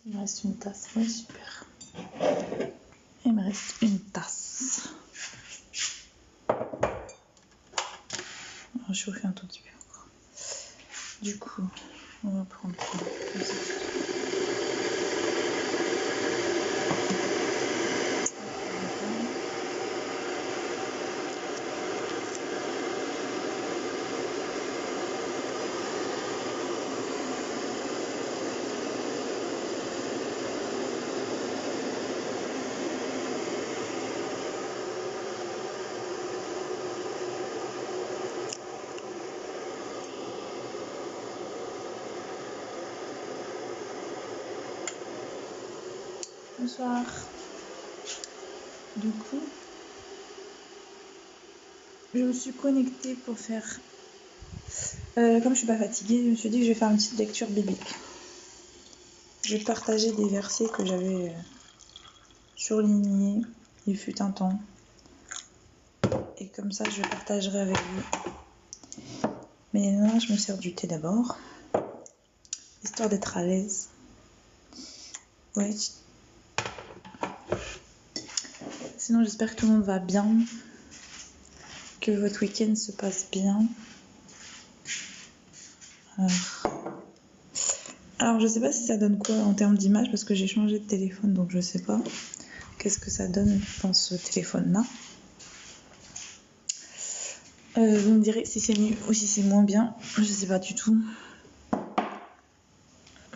Il me reste une tasse, ouais, super. Il me reste une tasse. On va chauffer un tout petit peu encore. Du coup, on va prendre comme ça. Bonsoir. Du coup, je me suis connectée pour faire... comme je suis pas fatiguée, je me suis dit que je vais faire une petite lecture biblique. Je vais partager des versets que j'avais surlignés. Il fut un temps. Et comme ça, je partagerai avec vous. Mais là, je me sers du thé d'abord. Histoire d'être à l'aise. Ouais. Sinon, j'espère que tout le monde va bien. Que votre week-end se passe bien. Alors, je sais pas si ça donne quoi en termes d'image parce que j'ai changé de téléphone, donc je sais pas qu'est-ce que ça donne dans ce téléphone-là. Vous me direz si c'est mieux ou si c'est moins bien. Je sais pas du tout.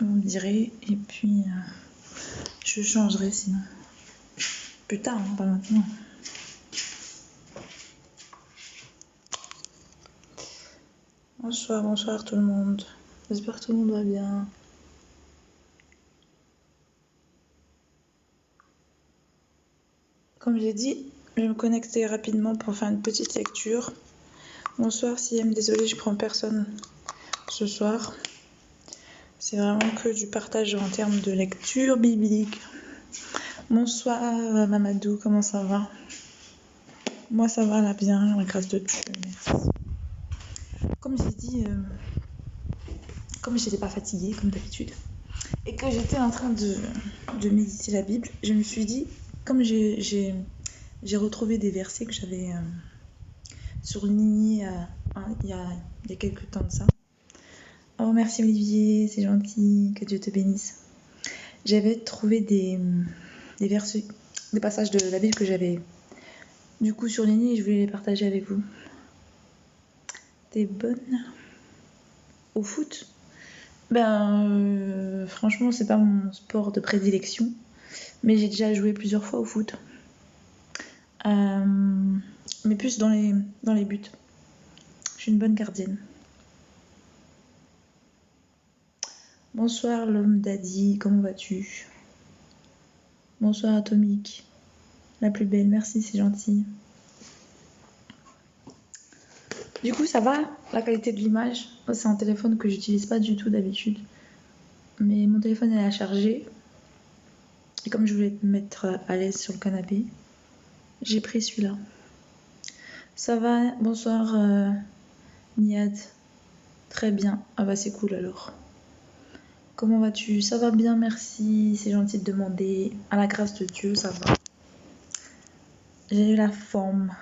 Vous me direz et puis je changerai sinon. Plus tard, hein, pas maintenant. Bonsoir, bonsoir tout le monde. J'espère que tout le monde va bien. Comme j'ai dit, je vais me connecter rapidement pour faire une petite lecture. Bonsoir CM, désolée, je prends personne ce soir. C'est vraiment que du partage en termes de lecture biblique. Bonsoir Mamadou, comment ça va? Moi ça va là bien, la grâce de Dieu, merci. Comme j'ai dit, comme j'étais pas fatiguée comme d'habitude, et que j'étais en train de méditer la Bible, je me suis dit, comme j'ai retrouvé des versets que j'avais surlignés il y a quelques temps de ça. Oh merci Olivier, c'est gentil, que Dieu te bénisse. J'avais trouvé des versets, des passages de la Bible que j'avais du coup surlignés et je voulais les partager avec vous. T'es bonne au foot? Franchement, c'est pas mon sport de prédilection, mais j'ai déjà joué plusieurs fois au foot. Mais plus dans les buts. Je suis une bonne gardienne. Bonsoir l'homme d'Adi, comment vas-tu? Bonsoir Atomique, la plus belle, merci, c'est gentil. Du coup, ça va la qualité de l'image? C'est un téléphone que j'utilise pas du tout d'habitude. Mais mon téléphone est à charger. Et comme je voulais me mettre à l'aise sur le canapé, j'ai pris celui-là. Ça va? Bonsoir Niad. Très bien. Ah bah c'est cool alors. Comment vas-tu? Ça va bien, merci. C'est gentil de demander. À la grâce de Dieu, ça va. J'ai eu la forme.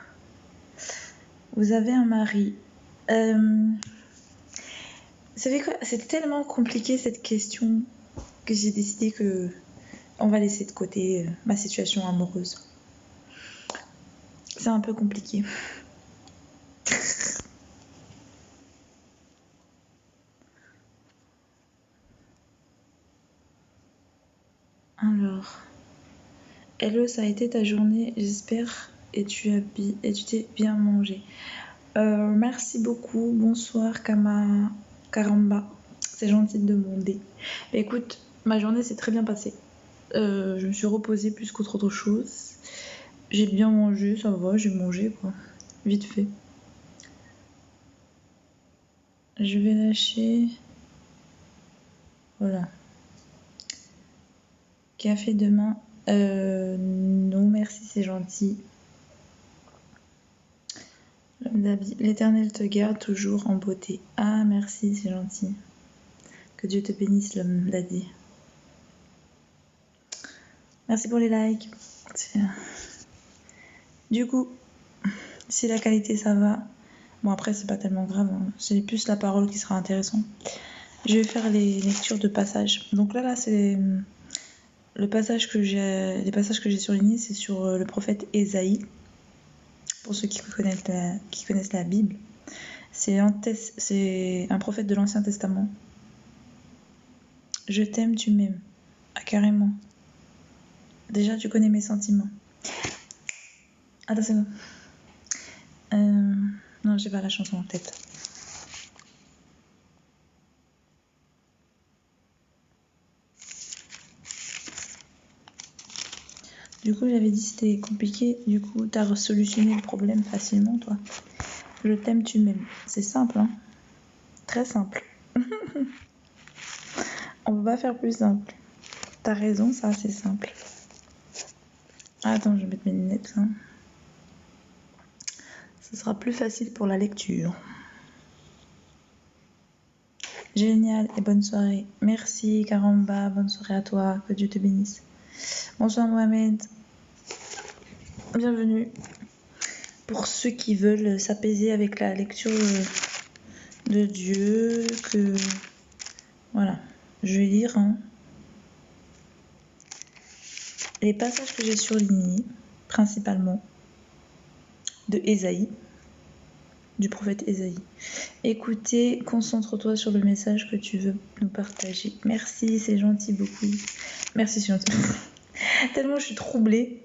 Vous avez un mari. Vous savez quoi? C'était tellement compliqué cette question que j'ai décidé que on va laisser de côté ma situation amoureuse. C'est un peu compliqué. Alors, hello, ça a été ta journée, j'espère, et tu t'es bien mangé. Merci beaucoup, bonsoir Karamba, c'est gentil de demander. Bah, écoute, ma journée s'est très bien passée. Je me suis reposée plus qu'autre chose. J'ai bien mangé, ça va, j'ai mangé quoi, vite fait. Je vais lâcher. Voilà. Café demain. Non, merci, c'est gentil. L'Éternel te garde toujours en beauté. Ah, merci, c'est gentil. Que Dieu te bénisse, l'homme l'a dit. Merci pour les likes. Du coup, si la qualité ça va, bon après c'est pas tellement grave, hein. C'est plus la parole qui sera intéressante. Je vais faire les lectures de passages. Donc là c'est les passages que j'ai surlignés, c'est sur le prophète Ésaïe. Pour ceux qui connaissent la Bible, c'est un prophète de l'Ancien Testament. Je t'aime, tu m'aimes. Ah carrément. Déjà tu connais mes sentiments. Attends, c'est bon. Non, j'ai pas la chanson en tête. Du coup, j'avais dit c'était compliqué. Du coup, t'as solutionné le problème facilement, toi. Je t'aime, tu m'aimes. C'est simple, hein. Très simple. On peut pas faire plus simple. T'as raison, ça, c'est simple. Attends, je vais mettre mes lunettes, hein. Ce sera plus facile pour la lecture. Génial et bonne soirée. Merci, Karamba. Bonne soirée à toi. Que Dieu te bénisse. Bonsoir, Mohamed. Bienvenue. Pour ceux qui veulent s'apaiser avec la lecture de Dieu, que voilà, je vais lire les passages que j'ai surlignés, principalement de Ésaïe, du prophète Ésaïe. Écoutez, concentre-toi sur le message que tu veux nous partager. Merci, c'est gentil beaucoup. Merci, c'est gentil. Tellement je suis troublée,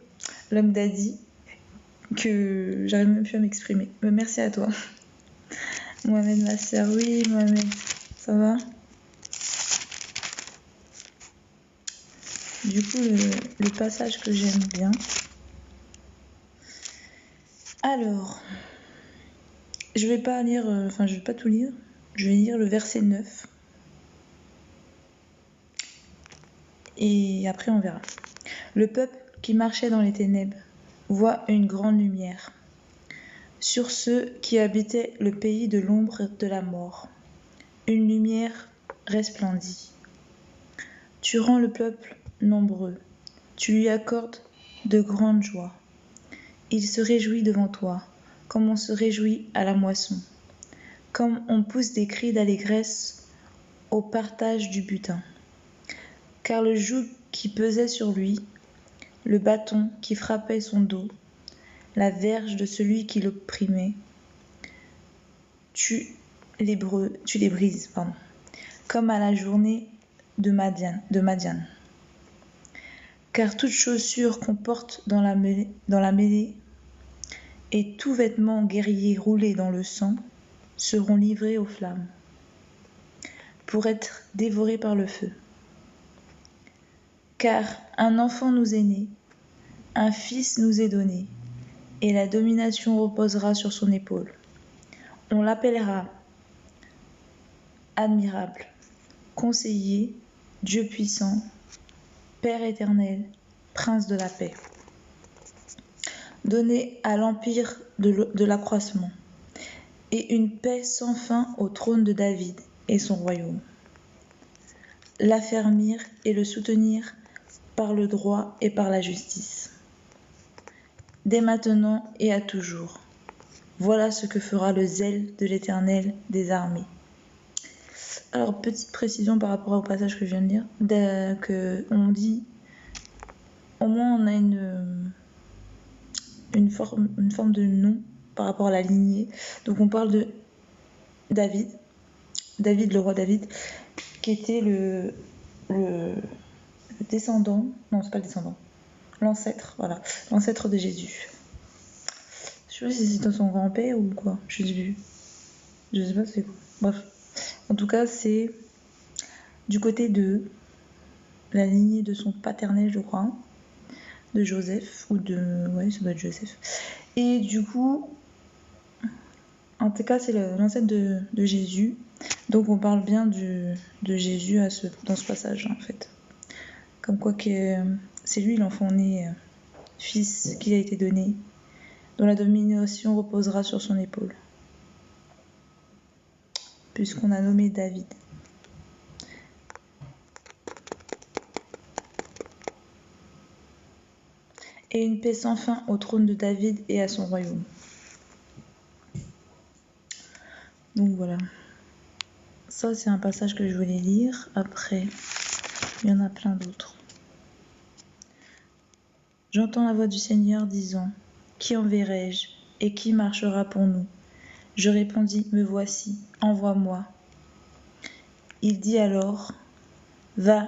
l'homme d'Adi, que j'arrive même plus à m'exprimer. Mais merci à toi. Mohamed, ma sœur, oui, Mohamed, ça va? Du coup, le passage que j'aime bien. Alors, je vais pas lire, je vais pas tout lire. Je vais lire le verset 9. Et après, on verra. Le peuple qui marchait dans les ténèbres voit une grande lumière. Sur ceux qui habitaient le pays de l'ombre de la mort, une lumière resplendit. Tu rends le peuple nombreux, tu lui accordes de grandes joies. Il se réjouit devant toi, comme on se réjouit à la moisson, comme on pousse des cris d'allégresse au partage du butin. Car le joug qui pesait sur lui, le bâton qui frappait son dos, la verge de celui qui l'opprimait, tu les brises, comme à la journée de Madian. Car toute chaussure qu'on porte dans la mêlée et tout vêtement guerrier roulé dans le sang seront livrés aux flammes, pour être dévorés par le feu. Car un enfant nous est né, un fils nous est donné, et la domination reposera sur son épaule. On l'appellera admirable, conseiller, Dieu puissant, Père éternel, prince de la paix. Donné à l'empire de l'accroissement, et une paix sans fin au trône de David et son royaume. L'affermir et le soutenir par le droit et par la justice. Dès maintenant et à toujours. Voilà ce que fera le zèle de l'Éternel des armées. Alors, petite précision par rapport au passage que je viens de lire, on dit, au moins on a une forme de nom par rapport à la lignée. Donc on parle de David, le roi David, qui était le descendant, non c'est pas le descendant, l'ancêtre de Jésus. Je sais pas si c'est son grand-père ou quoi, je sais plus. Je sais pas c'est quoi. Bref. En tout cas, c'est du côté de la lignée de son paternel, je crois, de Joseph, ouais, ça doit être Joseph. Et du coup, en tout cas, c'est l'ancêtre de Jésus. Donc on parle bien de Jésus dans ce passage, en fait. Comme quoi que c'est lui l'enfant né, fils qui a été donné, dont la domination reposera sur son épaule. Puisqu'on a nommé David. et une paix sans fin au trône de David et à son royaume. Donc voilà. Ça, c'est un passage que je voulais lire. Après, il y en a plein d'autres. J'entends la voix du Seigneur disant : Qui enverrai-je et qui marchera pour nous ? Je répondis : Me voici, envoie-moi. Il dit alors : Va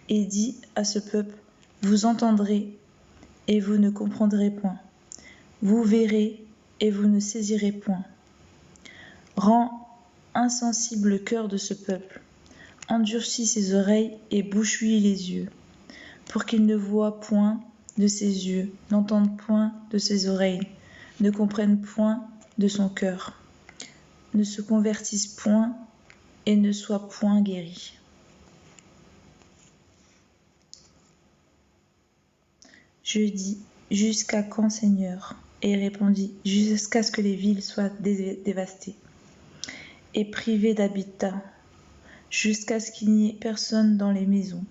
et dis à ce peuple : Vous entendrez et vous ne comprendrez point. Vous verrez et vous ne saisirez point. Rends insensible le cœur de ce peuple. Endurcis ses oreilles et bouche-lui les yeux, pour qu'il ne voie point de ses yeux, n'entende point de ses oreilles, ne comprenne point de son cœur, ne se convertisse point et ne soit point guéri. Je dis : Jusqu'à quand, Seigneur ? Et il répondit : Jusqu'à ce que les villes soient dévastées et privées d'habitat, jusqu'à ce qu'il n'y ait personne dans les maisons,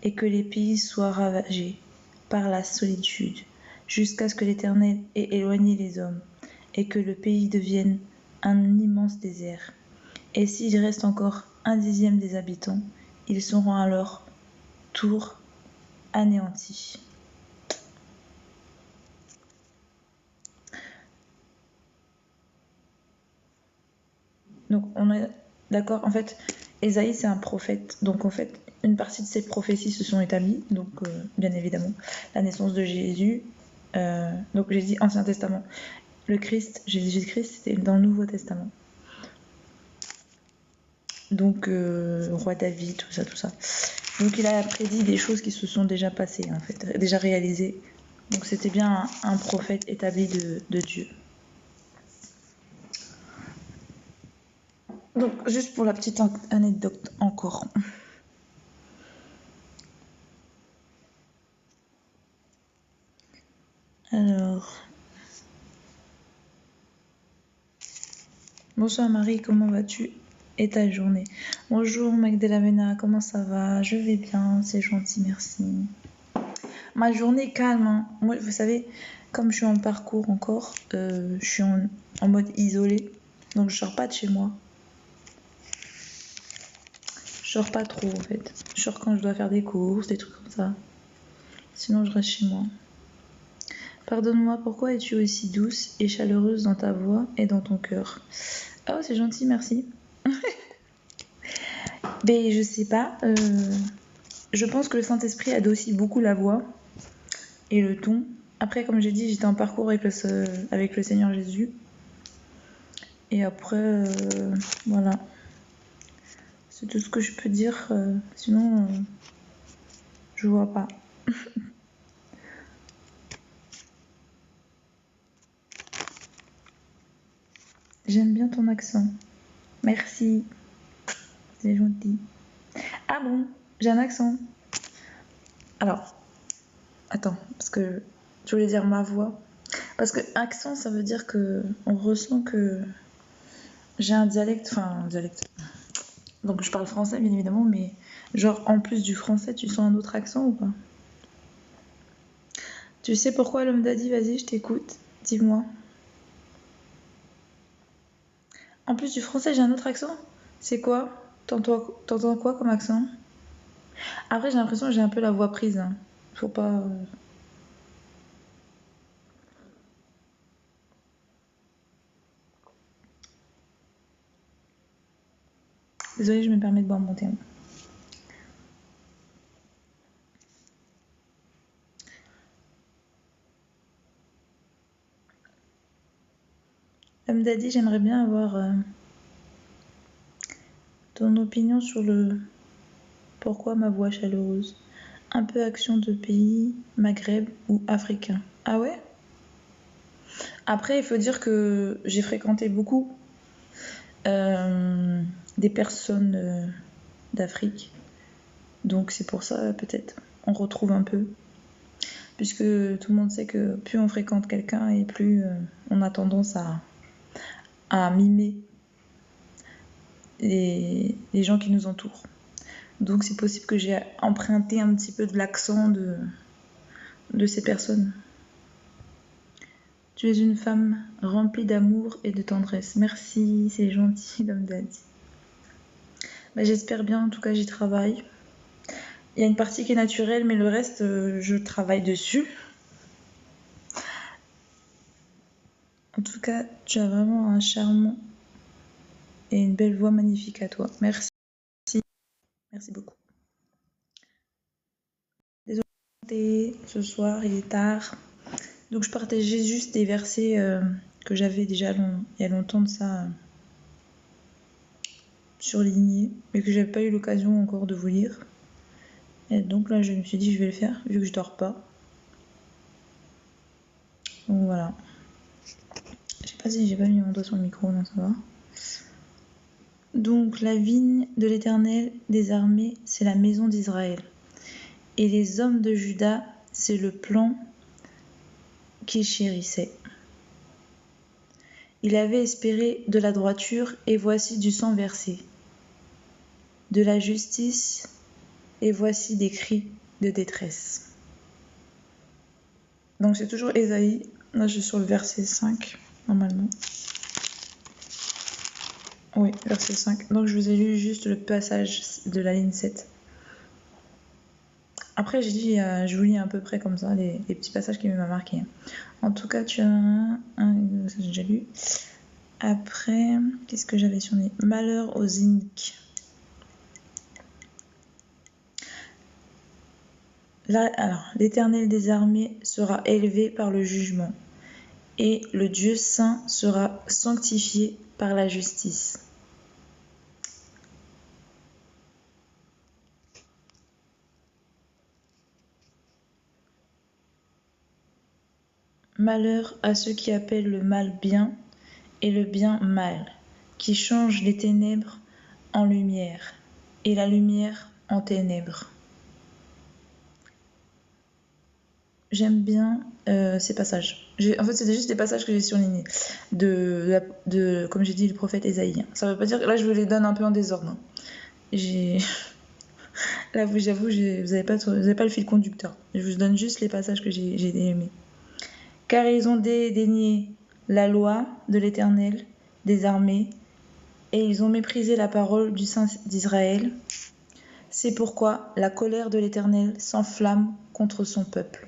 et que les pays soient ravagés par la solitude, jusqu'à ce que l'Éternel ait éloigné les hommes, et que le pays devienne un immense désert. Et s'il reste encore 1/10 des habitants, ils seront à leur tour anéantis. Donc on est d'accord, en fait, Ésaïe c'est un prophète, donc en fait une partie de ses prophéties se sont établies, donc bien évidemment la naissance de Jésus, donc j'ai dit Ancien Testament, le Christ, Jésus-Christ c'était dans le Nouveau Testament, donc roi David, tout ça, donc il a prédit des choses qui se sont déjà passées en fait, déjà réalisées, donc c'était bien un prophète établi de Dieu. Donc juste pour la petite anecdote encore. Alors, bonsoir Marie, comment vas-tu et ta journée ? Bonjour Magdalena, comment ça va ? Je vais bien, c'est gentil, merci. Ma journée calme, hein. Moi, vous savez, comme je suis en parcours encore, je suis en mode isolé, donc je sors pas de chez moi. Je sors pas trop en fait. Je sors quand je dois faire des courses, des trucs comme ça. Sinon, je reste chez moi. Pardonne-moi, pourquoi es-tu aussi douce et chaleureuse dans ta voix et dans ton cœur ? Oh, c'est gentil, merci. Mais je sais pas. Je pense que le Saint-Esprit aide aussi beaucoup la voix et le ton. Après, comme j'ai dit, j'étais en parcours avec le Seigneur Jésus. Et après, voilà. C'est tout ce que je peux dire. Sinon, je vois pas. J'aime bien ton accent. Merci. C'est gentil. Ah bon, j'ai un accent. Alors, attends, parce que je voulais dire ma voix. Parce que accent, ça veut dire que on ressent que j'ai un dialecte, enfin un dialecte. Donc je parle français bien évidemment, mais genre en plus du français, tu sens un autre accent ou pas ? Tu sais pourquoi l'homme d'Adi ? Vas-y, je t'écoute. Dis-moi. En plus du français, j'ai un autre accent ? C'est quoi ? T'entends quoi comme accent ? Après, j'ai l'impression que j'ai un peu la voix prise. Hein. Faut pas. Désolée, je me permets de boire mon thé. L'homme d'Adi, j'aimerais bien avoir ton opinion sur le pourquoi ma voix chaleureuse. Un peu action de pays, Maghreb ou africain. Ah ouais ? Après, il faut dire que j'ai fréquenté beaucoup des personnes d'Afrique. Donc c'est pour ça, peut-être, on retrouve un peu. Puisque tout le monde sait que plus on fréquente quelqu'un et plus on a tendance à mimer les gens qui nous entourent. Donc c'est possible que j'ai emprunté un petit peu de l'accent de ces personnes. Tu es une femme remplie d'amour et de tendresse. Merci, c'est gentil comme t'as dit. Bah, j'espère bien, en tout cas j'y travaille. Il y a une partie qui est naturelle, mais le reste, je travaille dessus. En tout cas, tu as vraiment un charme et une belle voix magnifique à toi. Merci. Merci beaucoup. Désolée, ce soir, il est tard. Donc je partageais juste des versets que j'avais déjà il y a longtemps de ça surlignés, mais que j'avais pas eu l'occasion encore de vous lire. Et donc là, je me suis dit, je vais le faire, vu que je dors pas. Donc voilà. Je sais pas si j'ai pas mis mon doigt sur le micro, non, ça va. Donc la vigne de l'Éternel des armées, c'est la maison d'Israël. Et les hommes de Juda, c'est le plan qu'il chérissait. Il avait espéré de la droiture, et voici du sang versé. De la justice, et voici des cris de détresse. Donc c'est toujours Ésaïe. Là, je suis sur le verset 5, normalement. Oui, verset 5. Donc je vous ai lu juste le passage de la ligne 7. Après, j'ai dit, je vous lis à peu près comme ça, les petits passages qui m'ont marqué. En tout cas, tu as ça j'ai déjà lu. Après, qu'est-ce que j'avais sur les malheur aux iniques. Là, alors, l'Éternel des armées sera élevé par le jugement, et le Dieu saint sera sanctifié par la justice. Malheur à ceux qui appellent le mal bien et le bien mal, qui changent les ténèbres en lumière et la lumière en ténèbres. J'aime bien ces passages. En fait, c'était juste des passages que j'ai surlignés de comme j'ai dit, le prophète Ésaïe. Ça veut pas dire que là, je vous les donne un peu en désordre. Hein. Là, j'avoue, vous n'avez pas le fil conducteur. Je vous donne juste les passages que j'ai aimés. Car ils ont dédaigné la loi de l'Éternel des armées, et ils ont méprisé la parole du Saint d'Israël. C'est pourquoi la colère de l'Éternel s'enflamme contre son peuple.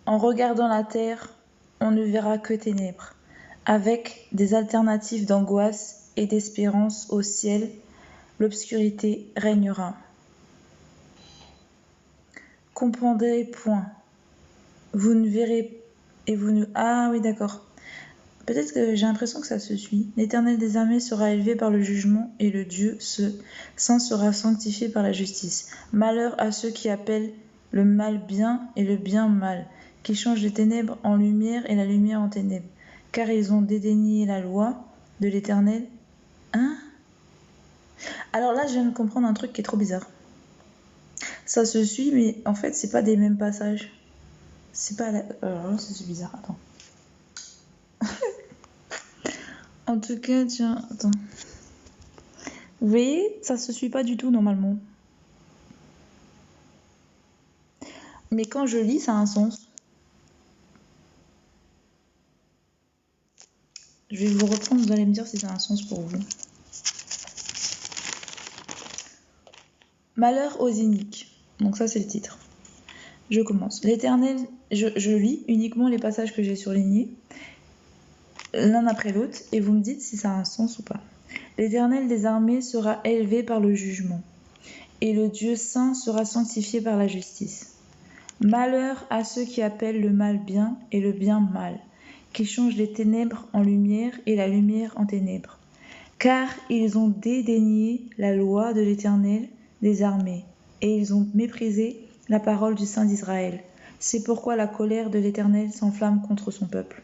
En regardant la terre, on ne verra que ténèbres, avec des alternatives d'angoisse et d'espérance au ciel, l'obscurité régnera. Comprendrez point. Vous ne verrez et vous ne... Ah oui, d'accord. Peut-être que j'ai l'impression que ça se suit. L'Éternel des armées sera élevé par le jugement, et le Dieu saint sera sanctifié par la justice. Malheur à ceux qui appellent le mal bien et le bien mal, qui changent les ténèbres en lumière et la lumière en ténèbres, car ils ont dédaigné la loi de l'Éternel. Hein? Alors là, je viens de comprendre un truc qui est trop bizarre. Ça se suit, mais en fait, c'est pas des mêmes passages. C'est pas la... Alors là, c'est bizarre, attends. En tout cas, tiens, attends. Vous voyez, ça se suit pas du tout normalement. Mais quand je lis, ça a un sens. Je vais vous reprendre, vous allez me dire si ça a un sens pour vous. Malheur aux iniques. Donc ça, c'est le titre. Je commence. L'Éternel, je lis uniquement les passages que j'ai surlignés, l'un après l'autre, et vous me dites si ça a un sens ou pas. L'Éternel des armées sera élevé par le jugement, et le Dieu saint sera sanctifié par la justice. Malheur à ceux qui appellent le mal bien et le bien mal, qui changent les ténèbres en lumière et la lumière en ténèbres. Car ils ont dédaigné la loi de l'Éternel des armées, et ils ont méprisé la parole du Saint d'Israël. C'est pourquoi la colère de l'Éternel s'enflamme contre son peuple.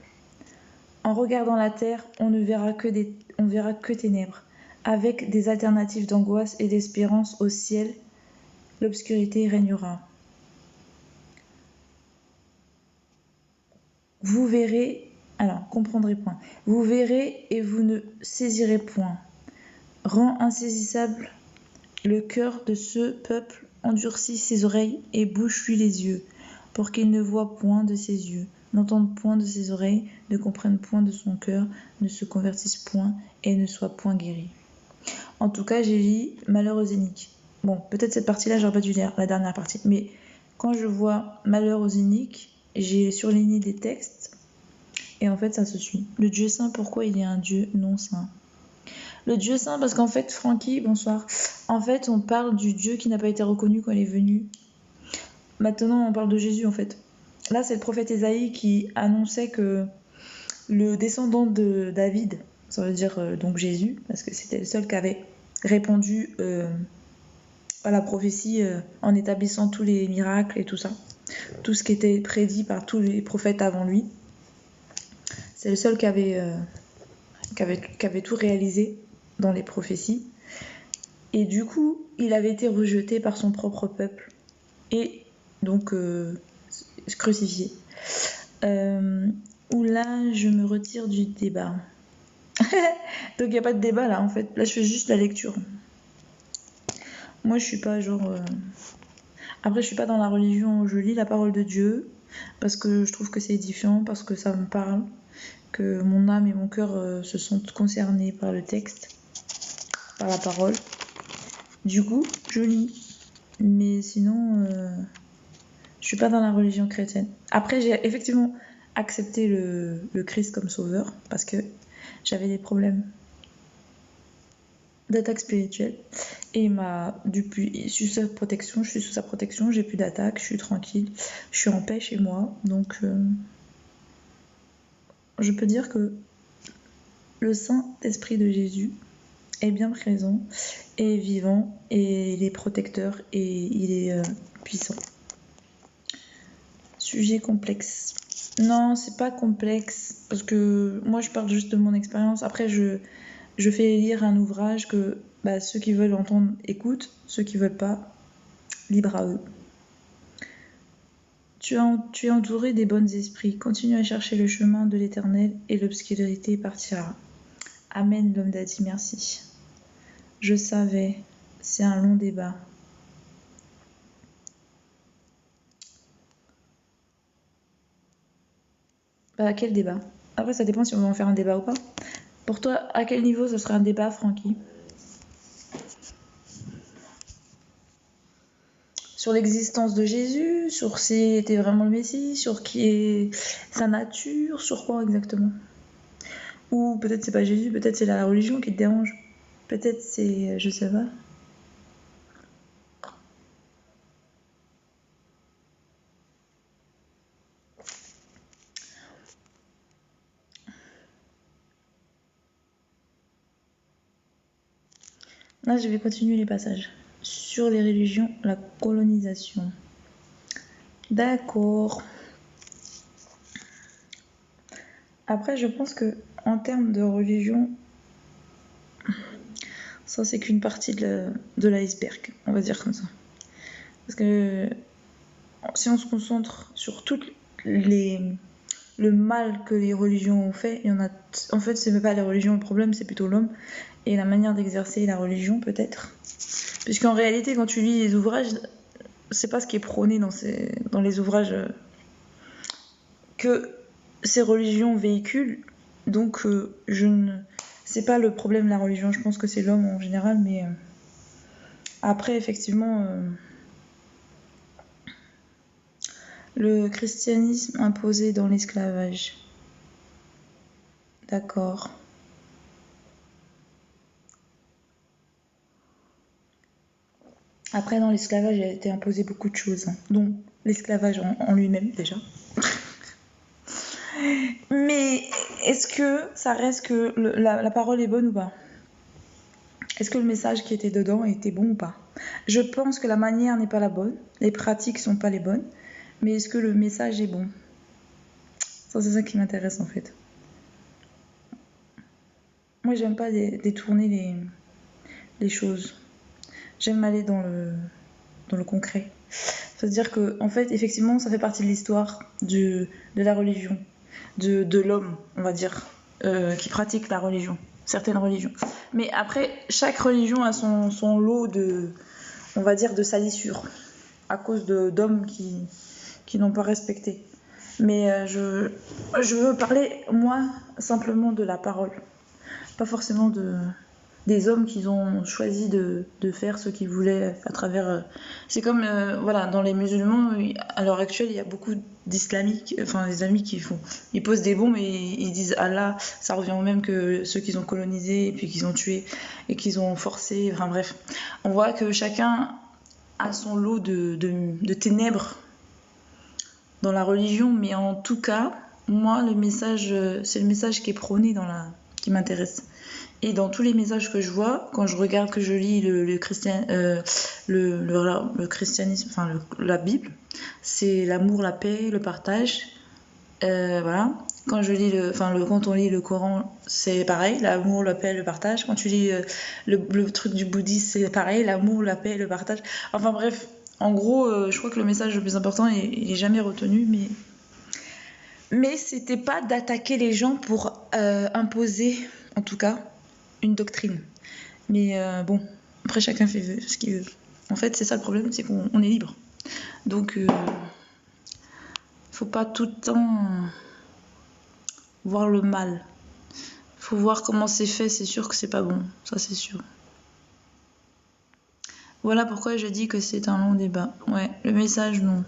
En regardant la terre, on verra que ténèbres, avec des alternatives d'angoisse et d'espérance au ciel, l'obscurité régnera. Vous verrez, alors comprendrez point. Vous verrez et vous ne saisirez point. Rend insaisissable le cœur de ce peuple endurcit ses oreilles et bouche-lui les yeux, pour qu'il ne voie point de ses yeux, n'entende point de ses oreilles, ne comprenne point de son cœur, ne se convertisse point et ne soit point guéri. En tout cas, j'ai lu Malheur aux iniques. Bon, peut-être cette partie-là, j'aurais pas dû lire la dernière partie, mais quand je vois Malheur aux iniques, j'ai surligné des textes et en fait, ça se suit. Le Dieu saint, pourquoi il est un Dieu non saint? Le Dieu saint, parce qu'en fait, Francky, bonsoir. En fait, on parle du Dieu qui n'a pas été reconnu quand il est venu. Maintenant, on parle de Jésus, en fait. Là, c'est le prophète Ésaïe qui annonçait que le descendant de David, ça veut dire donc Jésus, parce que c'était le seul qui avait répondu à la prophétie en établissant tous les miracles et tout ça. Tout ce qui était prédit par tous les prophètes avant lui. C'est le seul qui avait tout réalisé dans les prophéties. Et du coup, il avait été rejeté par son propre peuple. Et donc crucifié. Où là, je me retire du débat. Donc il n'y a pas de débat là en fait. Là, je fais juste la lecture. Moi, je suis pas genre... Après, je suis pas dans la religion où je lis la parole de Dieu, parce que je trouve que c'est édifiant, parce que ça me parle, que mon âme et mon cœur se sentent concernés par le texte, par la parole. Du coup, je lis. Mais sinon, je suis pas dans la religion chrétienne. Après, j'ai effectivement accepté le Christ comme sauveur, parce que j'avais des problèmes d'attaque spirituelle. Et il m'a, depuis, je suis sous sa protection, j'ai plus d'attaque, je suis tranquille, je suis en paix chez moi. Donc, je peux dire que le Saint-Esprit de Jésus est bien présent, est vivant, et il est protecteur, et il est puissant. Sujet complexe. Non, c'est pas complexe, parce que moi je parle juste de mon expérience. Après, je fais lire un ouvrage que ceux qui veulent entendre écoutent, ceux qui veulent pas, libre à eux. Tu es entouré des bons esprits. Continue à chercher le chemin de l'éternel et l'obscurité partira. Amen, l'homme d'a dit merci. Je savais, c'est un long débat. Quel débat? Après, ça dépend si on va en faire un débat ou pas. Pour toi, à quel niveau ce serait un débat, Francky? Sur l'existence de Jésus, sur s'il était vraiment le Messie, sur qui est sa nature, sur quoi exactement? Ou peut-être c'est pas Jésus, peut-être c'est la religion qui te dérange. Peut-être c'est... je sais pas. Là, je vais continuer les passages. Sur les religions, la colonisation. D'accord. Après, je pense que en termes de religion, ça c'est qu'une partie de l'iceberg, on va dire comme ça. Parce que si on se concentre sur tout le mal que les religions ont fait, il y en a. En fait, c'est même pas les religions le problème, c'est plutôt l'homme et la manière d'exercer la religion peut-être. Puisqu'en réalité, quand tu lis les ouvrages, c'est pas ce qui est prôné dans les ouvrages que ces religions véhiculent. Donc, c'est pas le problème de la religion. Je pense que c'est l'homme en général, mais après, effectivement, le christianisme imposé dans l'esclavage. D'accord. Après, dans l'esclavage, il a été imposé beaucoup de choses, dont l'esclavage en lui-même déjà. Mais est-ce que ça reste que la parole est bonne ou pas? Est-ce que le message qui était dedans était bon ou pas? Je pense que la manière n'est pas la bonne, les pratiques sont pas les bonnes, mais est-ce que le message est bon? Ça, c'est ça qui m'intéresse en fait. Moi, j'aime pas détourner les choses. J'aime aller dans le concret. C'est-à-dire que, en fait, effectivement, ça fait partie de l'histoire de la religion, de l'homme, on va dire, qui pratique la religion. certaines religions. Mais après, chaque religion a son lot de, on va dire, de salissures, à cause d'hommes qui n'ont pas respecté. Mais je veux parler, moi, simplement de la parole. Pas forcément des hommes qui ont choisi de faire ce qu'ils voulaient à travers. C'est comme, voilà, dans les musulmans, à l'heure actuelle, il y a beaucoup d'islamiques, enfin des amis ils posent des bombes et ils disent Allah, ça revient au même que ceux qu'ils ont colonisés et puis qu'ils ont tués et qu'ils ont forcés. Enfin bref, on voit que chacun a son lot de ténèbres dans la religion, mais en tout cas, moi, le message, c'est le message qui est prôné qui m'intéresse. Et dans tous les messages que je vois, quand je regarde, que je lis le christianisme, enfin la Bible, c'est l'amour, la paix, le partage. Voilà. Quand quand on lit le Coran, c'est pareil, l'amour, la paix, le partage. Quand tu lis le truc du bouddhisme, c'est pareil, l'amour, la paix, le partage. Enfin bref, en gros, je crois que le message le plus important, il est jamais retenu, mais c'était pas d'attaquer les gens pour imposer, en tout cas, une doctrine. Mais bon, après chacun fait ce qu'il veut. En fait, c'est ça le problème, c'est qu'on est libre. Donc, faut pas tout le temps voir le mal. Faut voir comment c'est fait, c'est sûr que c'est pas bon, ça c'est sûr. Voilà pourquoi je dis que c'est un long débat. Ouais, le message, non.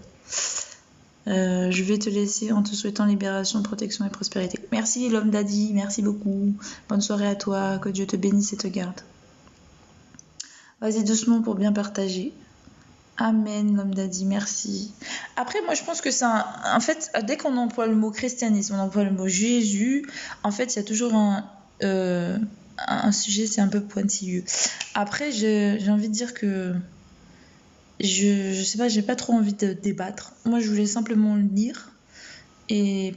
Je vais te laisser en te souhaitant libération, protection et prospérité. Merci l'homme d'Adi, merci beaucoup. Bonne soirée à toi, que Dieu te bénisse et te garde. Vas-y doucement pour bien partager. Amen, l'homme d'Adi, merci. Après, moi, je pense que en fait, dès qu'on emploie le mot christianisme, on emploie le mot Jésus, en fait, il y a toujours un sujet, c'est un peu pointilleux. Après, j'ai envie de dire que je sais pas, j'ai pas trop envie de débattre. Moi, je voulais simplement le lire et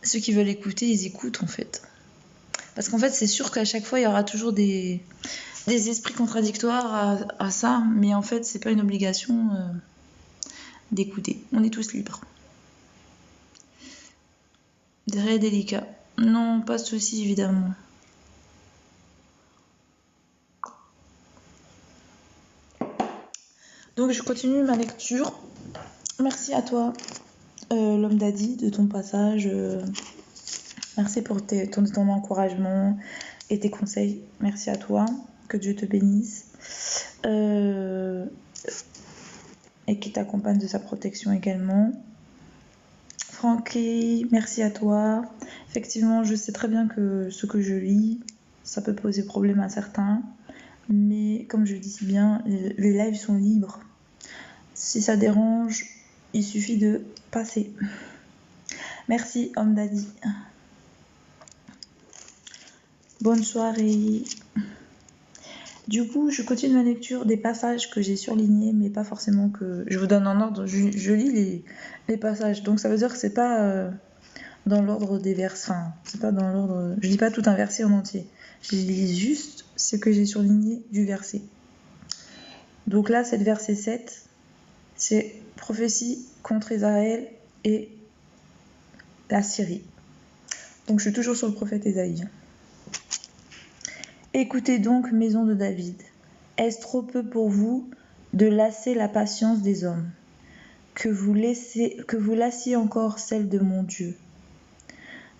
ceux qui veulent écouter, ils écoutent en fait. Parce qu'en fait, c'est sûr qu'à chaque fois, il y aura toujours des esprits contradictoires à ça, mais en fait, c'est pas une obligation d'écouter. On est tous libres. Très délicat. Non, pas de souci, évidemment. Donc, je continue ma lecture. Merci à toi, l'homme d'Adi, de ton passage. Merci pour ton encouragement et tes conseils. Merci à toi. Que Dieu te bénisse. Et qui t'accompagne de sa protection également. Francky, merci à toi. Effectivement, je sais très bien que ce que je lis, ça peut poser problème à certains. Mais comme je dis si bien, les lives sont libres. Si ça dérange, il suffit de passer. Merci, homme d'Adi. Bonne soirée. Du coup, je continue ma lecture des passages que j'ai surlignés, mais pas forcément que je vous donne en ordre. Je lis les passages, donc ça veut dire que c'est pas dans l'ordre des versets. Enfin, c'est pas dans l'ordre. Je lis pas tout un verset en entier. Je lis juste ce que j'ai surligné du verset. Donc là, c'est le verset 7. C'est prophétie contre Israël et la Syrie. Donc je suis toujours sur le prophète Ésaïe. Écoutez donc, maison de David, est-ce trop peu pour vous de lasser la patience des hommes, que vous lassiez encore celle de mon Dieu?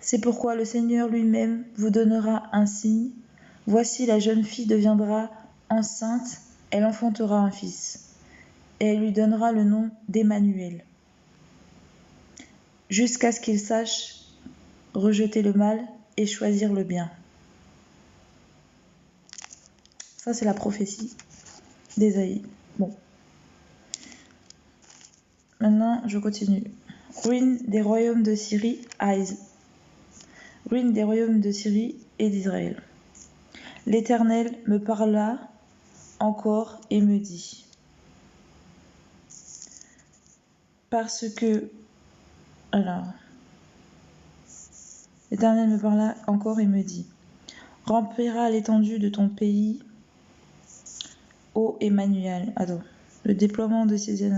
C'est pourquoi le Seigneur lui-même vous donnera un signe. Voici, la jeune fille deviendra enceinte, elle enfantera un fils, et elle lui donnera le nom d'Emmanuel, jusqu'à ce qu'il sache rejeter le mal et choisir le bien. Ça, c'est la prophétie d'Ésaïe. Bon. Maintenant, je continue. Ruine des royaumes de Syrie Ruine des royaumes de Syrie et d'Israël. L'Éternel me parla encore et me dit. Parce que... Alors... L'Éternel me parla encore et me dit. Remplira l'étendue de ton pays, ô Emmanuel. Attends. Le déploiement de ces...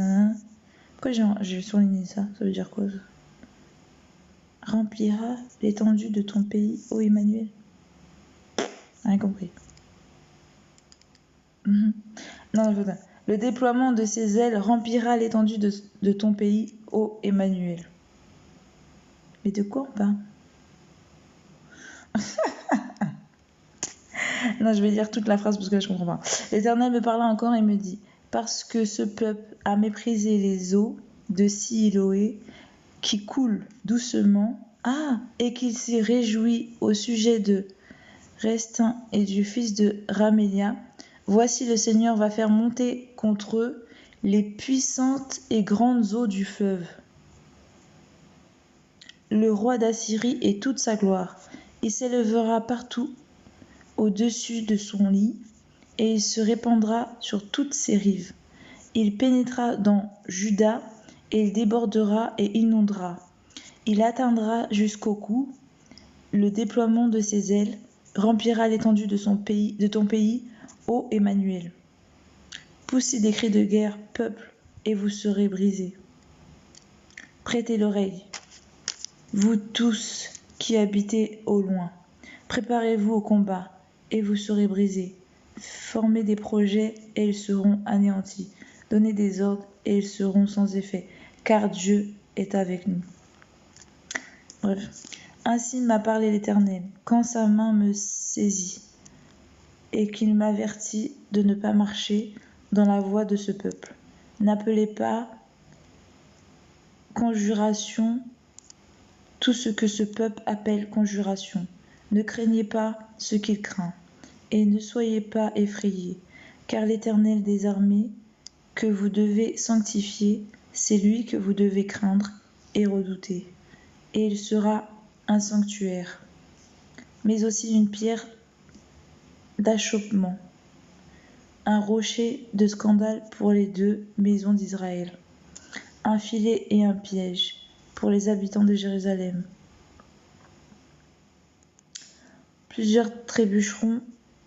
Pourquoi j'ai souligné ça? Ça veut dire quoi ça? Remplira l'étendue de ton pays, ô Emmanuel. Rien compris. Non, je veux dire. Le déploiement de ses ailes remplira l'étendue de ton pays, ô Emmanuel. Mais de quoi on parle? Non, je vais lire toute la phrase parce que là, je comprends pas. L'Éternel me parla encore et me dit, parce que ce peuple a méprisé les eaux de Siloé qui coulent doucement, et qu'il s'est réjoui au sujet de Restin et du fils de Ramélia, voici le Seigneur va faire monter contre eux les puissantes et grandes eaux du fleuve. Le roi d'Assyrie et toute sa gloire. Il s'élèvera partout au-dessus de son lit, et il se répandra sur toutes ses rives. Il pénétrera dans Juda, et il débordera et inondera. Il atteindra jusqu'au cou. Le déploiement de ses ailes remplira l'étendue de ton pays, ô Emmanuel. Poussez des cris de guerre, peuple, et vous serez brisés. Prêtez l'oreille, vous tous qui habitez au loin. Préparez-vous au combat, et vous serez brisés. Formez des projets, et ils seront anéantis. Donnez des ordres, et ils seront sans effet, car Dieu est avec nous. Bref. Ainsi m'a parlé l'Éternel, quand sa main me saisit, et qu'il m'avertit de ne pas marcher dans la voie de ce peuple. N'appelez pas conjuration tout ce que ce peuple appelle conjuration. Ne craignez pas ce qu'il craint, et ne soyez pas effrayés, car l'Éternel des armées que vous devez sanctifier, c'est lui que vous devez craindre et redouter. Et il sera un sanctuaire, mais aussi une pierre d'achoppement, un rocher de scandale pour les deux maisons d'Israël, un filet et un piège pour les habitants de Jérusalem. Plusieurs trébucheront,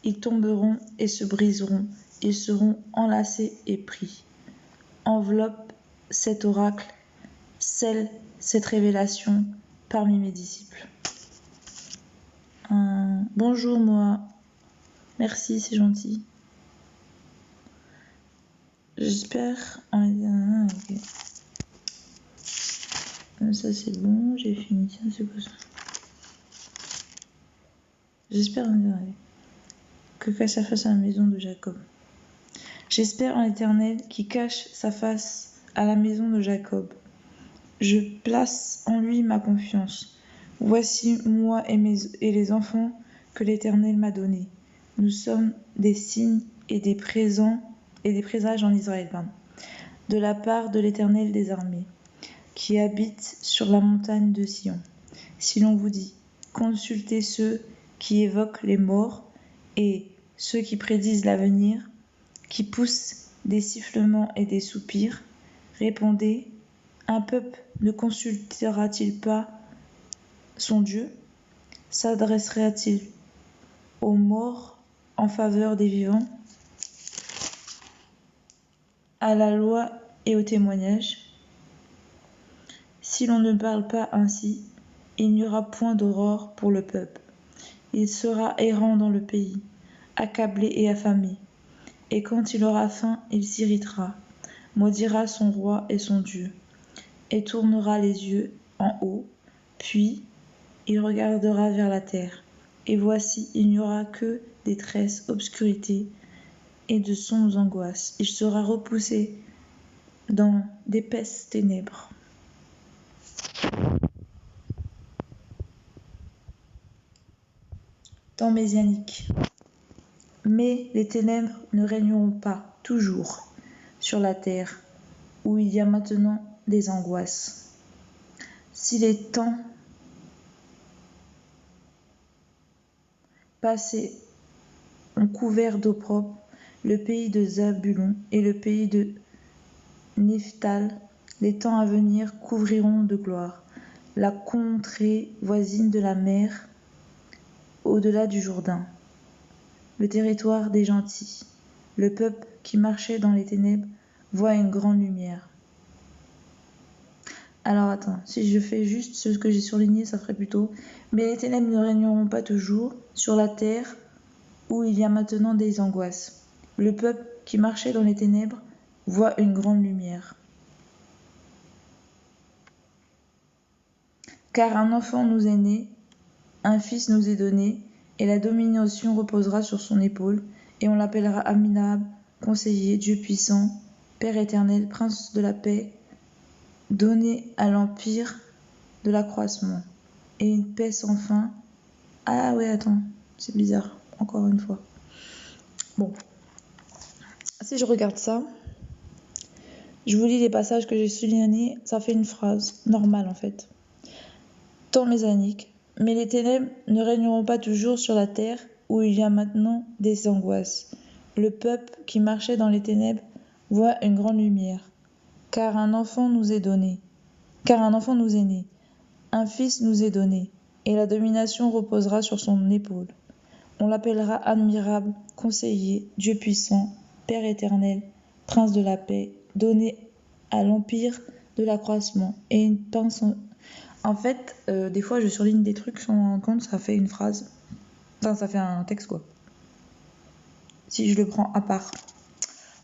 ils tomberont et se briseront, ils seront enlacés et pris. Enveloppe cet oracle, scelle cette révélation parmi mes disciples. Bonjour moi, merci, c'est gentil. J'espère. Ok. Ça c'est bon, j'ai fini. Tiens, c'est quoi ça? J'espère que cache sa face à la maison de Jacob. J'espère en l'Éternel qui cache sa face à la maison de Jacob. Je place en lui ma confiance. Voici moi et les enfants que l'Éternel m'a donnés. Nous sommes des signes et des présages en Israël, de la part de l'Éternel des armées, qui habite sur la montagne de Sion. Si l'on vous dit, consultez ceux qui évoquent les morts et ceux qui prédisent l'avenir, qui poussent des sifflements et des soupirs, répondez, un peuple ne consultera-t-il pas son Dieu? S'adressera-t-il aux morts en faveur des vivants? À la loi et au témoignage? Si l'on ne parle pas ainsi, il n'y aura point d'aurore pour le peuple. Il sera errant dans le pays, accablé et affamé. Et quand il aura faim, il s'irritera, maudira son roi et son Dieu, et tournera les yeux en haut, puis il regardera vers la terre. Et voici, il n'y aura que détresse, obscurité et de sombres angoisses. Il sera repoussé dans d'épaisses ténèbres. Temps mésianique. Mais les ténèbres ne régneront pas toujours sur la terre, où il y a maintenant des angoisses. Si les temps passés ont couvert d'opprobre le pays de Zabulon et le pays de Nephtal, les temps à venir couvriront de gloire la contrée voisine de la mer, au-delà du Jourdain, le territoire des gentils. Le peuple qui marchait dans les ténèbres voit une grande lumière. Alors attends, si je fais juste ce que j'ai surligné, ça ferait plutôt « Mais les ténèbres ne régneront pas toujours sur la terre, où il y a maintenant des angoisses. Le peuple qui marchait dans les ténèbres voit une grande lumière. Car un enfant nous est né, un fils nous est donné, et la domination reposera sur son épaule, et on l'appellera Aminab, Conseiller, Dieu puissant, Père éternel, Prince de la paix, donné à l'empire de l'accroissement, et une paix sans fin. Ah ouais, attends, c'est bizarre, encore une fois. Bon, si je regarde ça, je vous lis les passages que j'ai soulignés, ça fait une phrase normale en fait. Tant mésanique, mais les ténèbres ne régneront pas toujours sur la terre où il y a maintenant des angoisses. Le peuple qui marchait dans les ténèbres voit une grande lumière, car un enfant nous est donné, car un enfant nous est né, un fils nous est donné, et la domination reposera sur son épaule. On l'appellera admirable, conseiller, Dieu puissant, Père éternel, Prince de la paix, donné à l'empire de l'accroissement. Et une pince. En fait, des fois, je surligne des trucs sans me rendre compte, ça fait une phrase. Enfin, ça fait un texte, quoi. Si je le prends à part.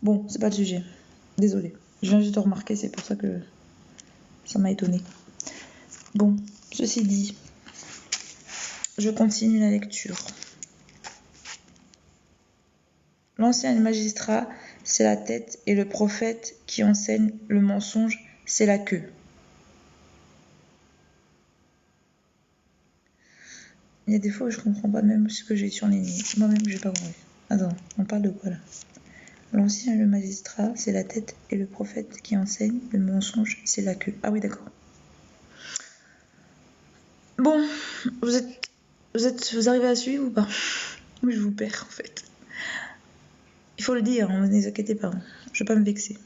Bon, c'est pas le sujet. Désolée. Je viens juste de remarquer, c'est pour ça que ça m'a étonnée. Bon, ceci dit, je continue la lecture. L'ancien magistrat, c'est la tête, et le prophète qui enseigne le mensonge, c'est la queue. Il y a des fois où je comprends pas même ce que j'ai surligné. Moi-même, j'ai pas compris. Attends, on parle de quoi là? L'ancien et le magistrat, c'est la tête, et le prophète qui enseigne le mensonge, c'est la queue. Ah oui, d'accord. Bon, vous arrivez à suivre ou pas? Moi, je vous perds en fait. Il faut le dire, ne vous inquiétez pas. Je vais pas me vexer.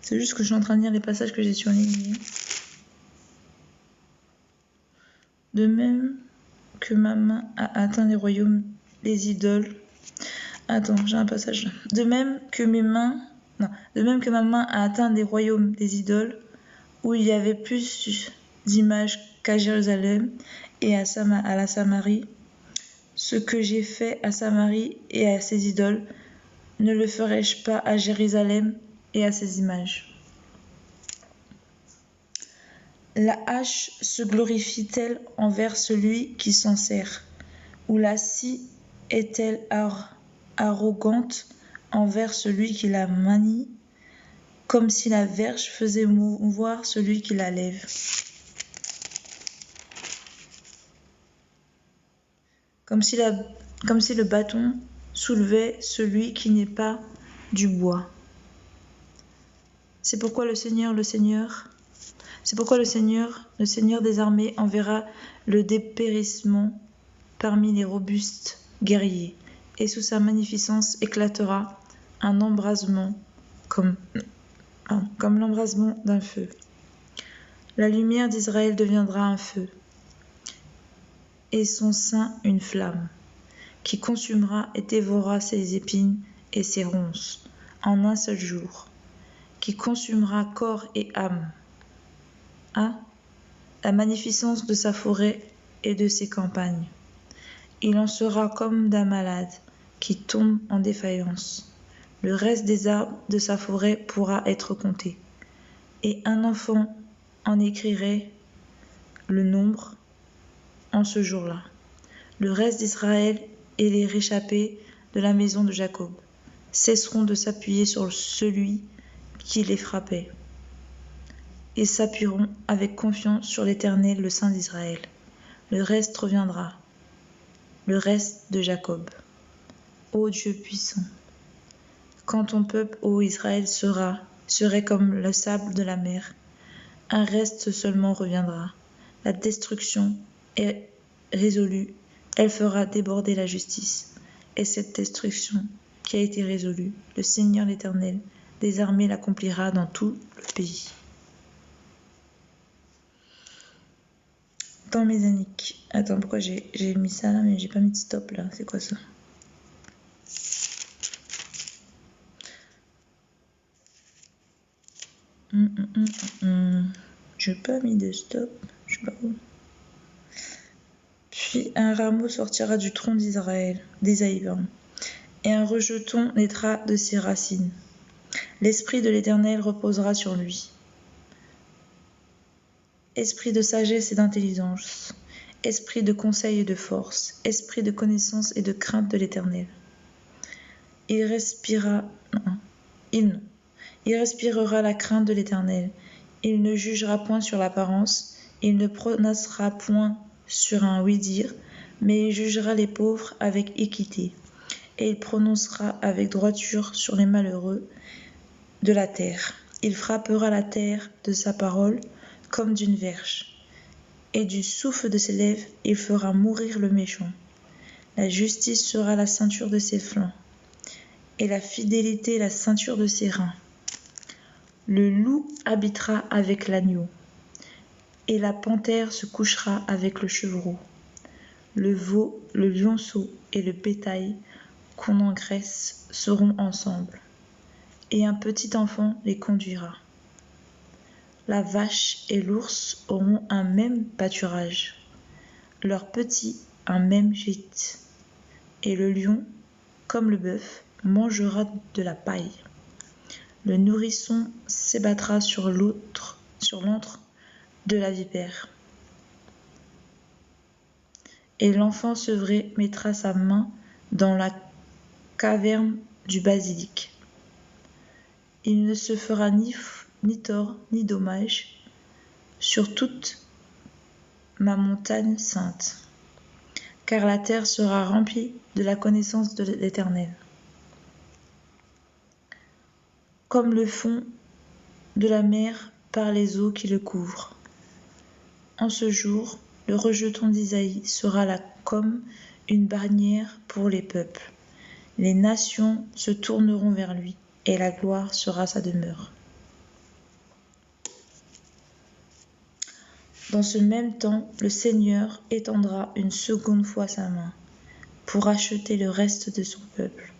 C'est juste que je suis en train de lire les passages que j'ai surlignés. De même que ma main a atteint les royaumes des idoles. Attends, j'ai un passage là. De même que ma main a atteint les royaumes des idoles, où il y avait plus d'images qu'à Jérusalem et à la Samarie, ce que j'ai fait à Samarie et à ses idoles, ne le ferai-je pas à Jérusalem et à ses images? La hache se glorifie-t-elle envers celui qui s'en sert? Ou la scie est-elle arrogante envers celui qui la manie, comme si la verge faisait mouvoir celui qui la lève? Comme si le bâton soulevait celui qui n'est pas du bois. C'est pourquoi le Seigneur, le Seigneur des armées, enverra le dépérissement parmi les robustes guerriers, et sous sa magnificence éclatera un embrasement comme l'embrasement d'un feu. La lumière d'Israël deviendra un feu, et son sein une flamme, qui consumera et dévorera ses épines et ses ronces en un seul jour, qui consumera corps et âme. La magnificence de sa forêt et de ses campagnes. Il en sera comme d'un malade qui tombe en défaillance. Le reste des arbres de sa forêt pourra être compté. Et un enfant en écrirait le nombre en ce jour-là. Le reste d'Israël et les réchappés de la maison de Jacob cesseront de s'appuyer sur celui qui les frappait. Ils s'appuieront avec confiance sur l'Éternel, le Saint d'Israël. Le reste reviendra, le reste de Jacob. Ô Dieu puissant, quand ton peuple, ô Israël, serait comme le sable de la mer, un reste seulement reviendra. La destruction est résolue, elle fera déborder la justice. Et cette destruction qui a été résolue, le Seigneur l'Éternel des armées l'accomplira dans tout le pays. Temps mésanique. Attends, pourquoi j'ai mis ça là, mais j'ai pas mis de stop là. C'est quoi ça? J'ai pas mis de stop. Je sais pas où. Puis un rameau sortira du tronc d'Ésaïe, et un rejeton naîtra de ses racines. L'Esprit de l'Éternel reposera sur lui. Esprit de sagesse et d'intelligence, esprit de conseil et de force, esprit de connaissance et de crainte de l'Éternel. Il respirera la crainte de l'Éternel. Il ne jugera point sur l'apparence, il ne prononcera point sur un oui-dire, mais il jugera les pauvres avec équité, et il prononcera avec droiture sur les malheureux de la terre. Il frappera la terre de sa parole comme d'une verge, et du souffle de ses lèvres il fera mourir le méchant. La justice sera la ceinture de ses flancs, et la fidélité la ceinture de ses reins. Le loup habitera avec l'agneau, et la panthère se couchera avec le chevreau. Le veau, le lionceau et le bétail qu'on engraisse seront ensemble, et un petit enfant les conduira. La vache et l'ours auront un même pâturage, leurs petits un même gîte, et le lion, comme le bœuf, mangera de la paille. Le nourrisson s'ébattra sur l'antre de la vipère. Et l'enfant sevré mettra sa main dans la caverne du basilic. Il ne se fera ni tort ni dommage sur toute ma montagne sainte, car la terre sera remplie de la connaissance de l'Éternel. Comme le fond de la mer par les eaux qui le couvrent. En ce jour, le rejeton d'Isaïe sera là comme une bannière pour les peuples. Les nations se tourneront vers lui, et la gloire sera sa demeure. Dans ce même temps, le Seigneur étendra une seconde fois sa main pour acheter le reste de son peuple,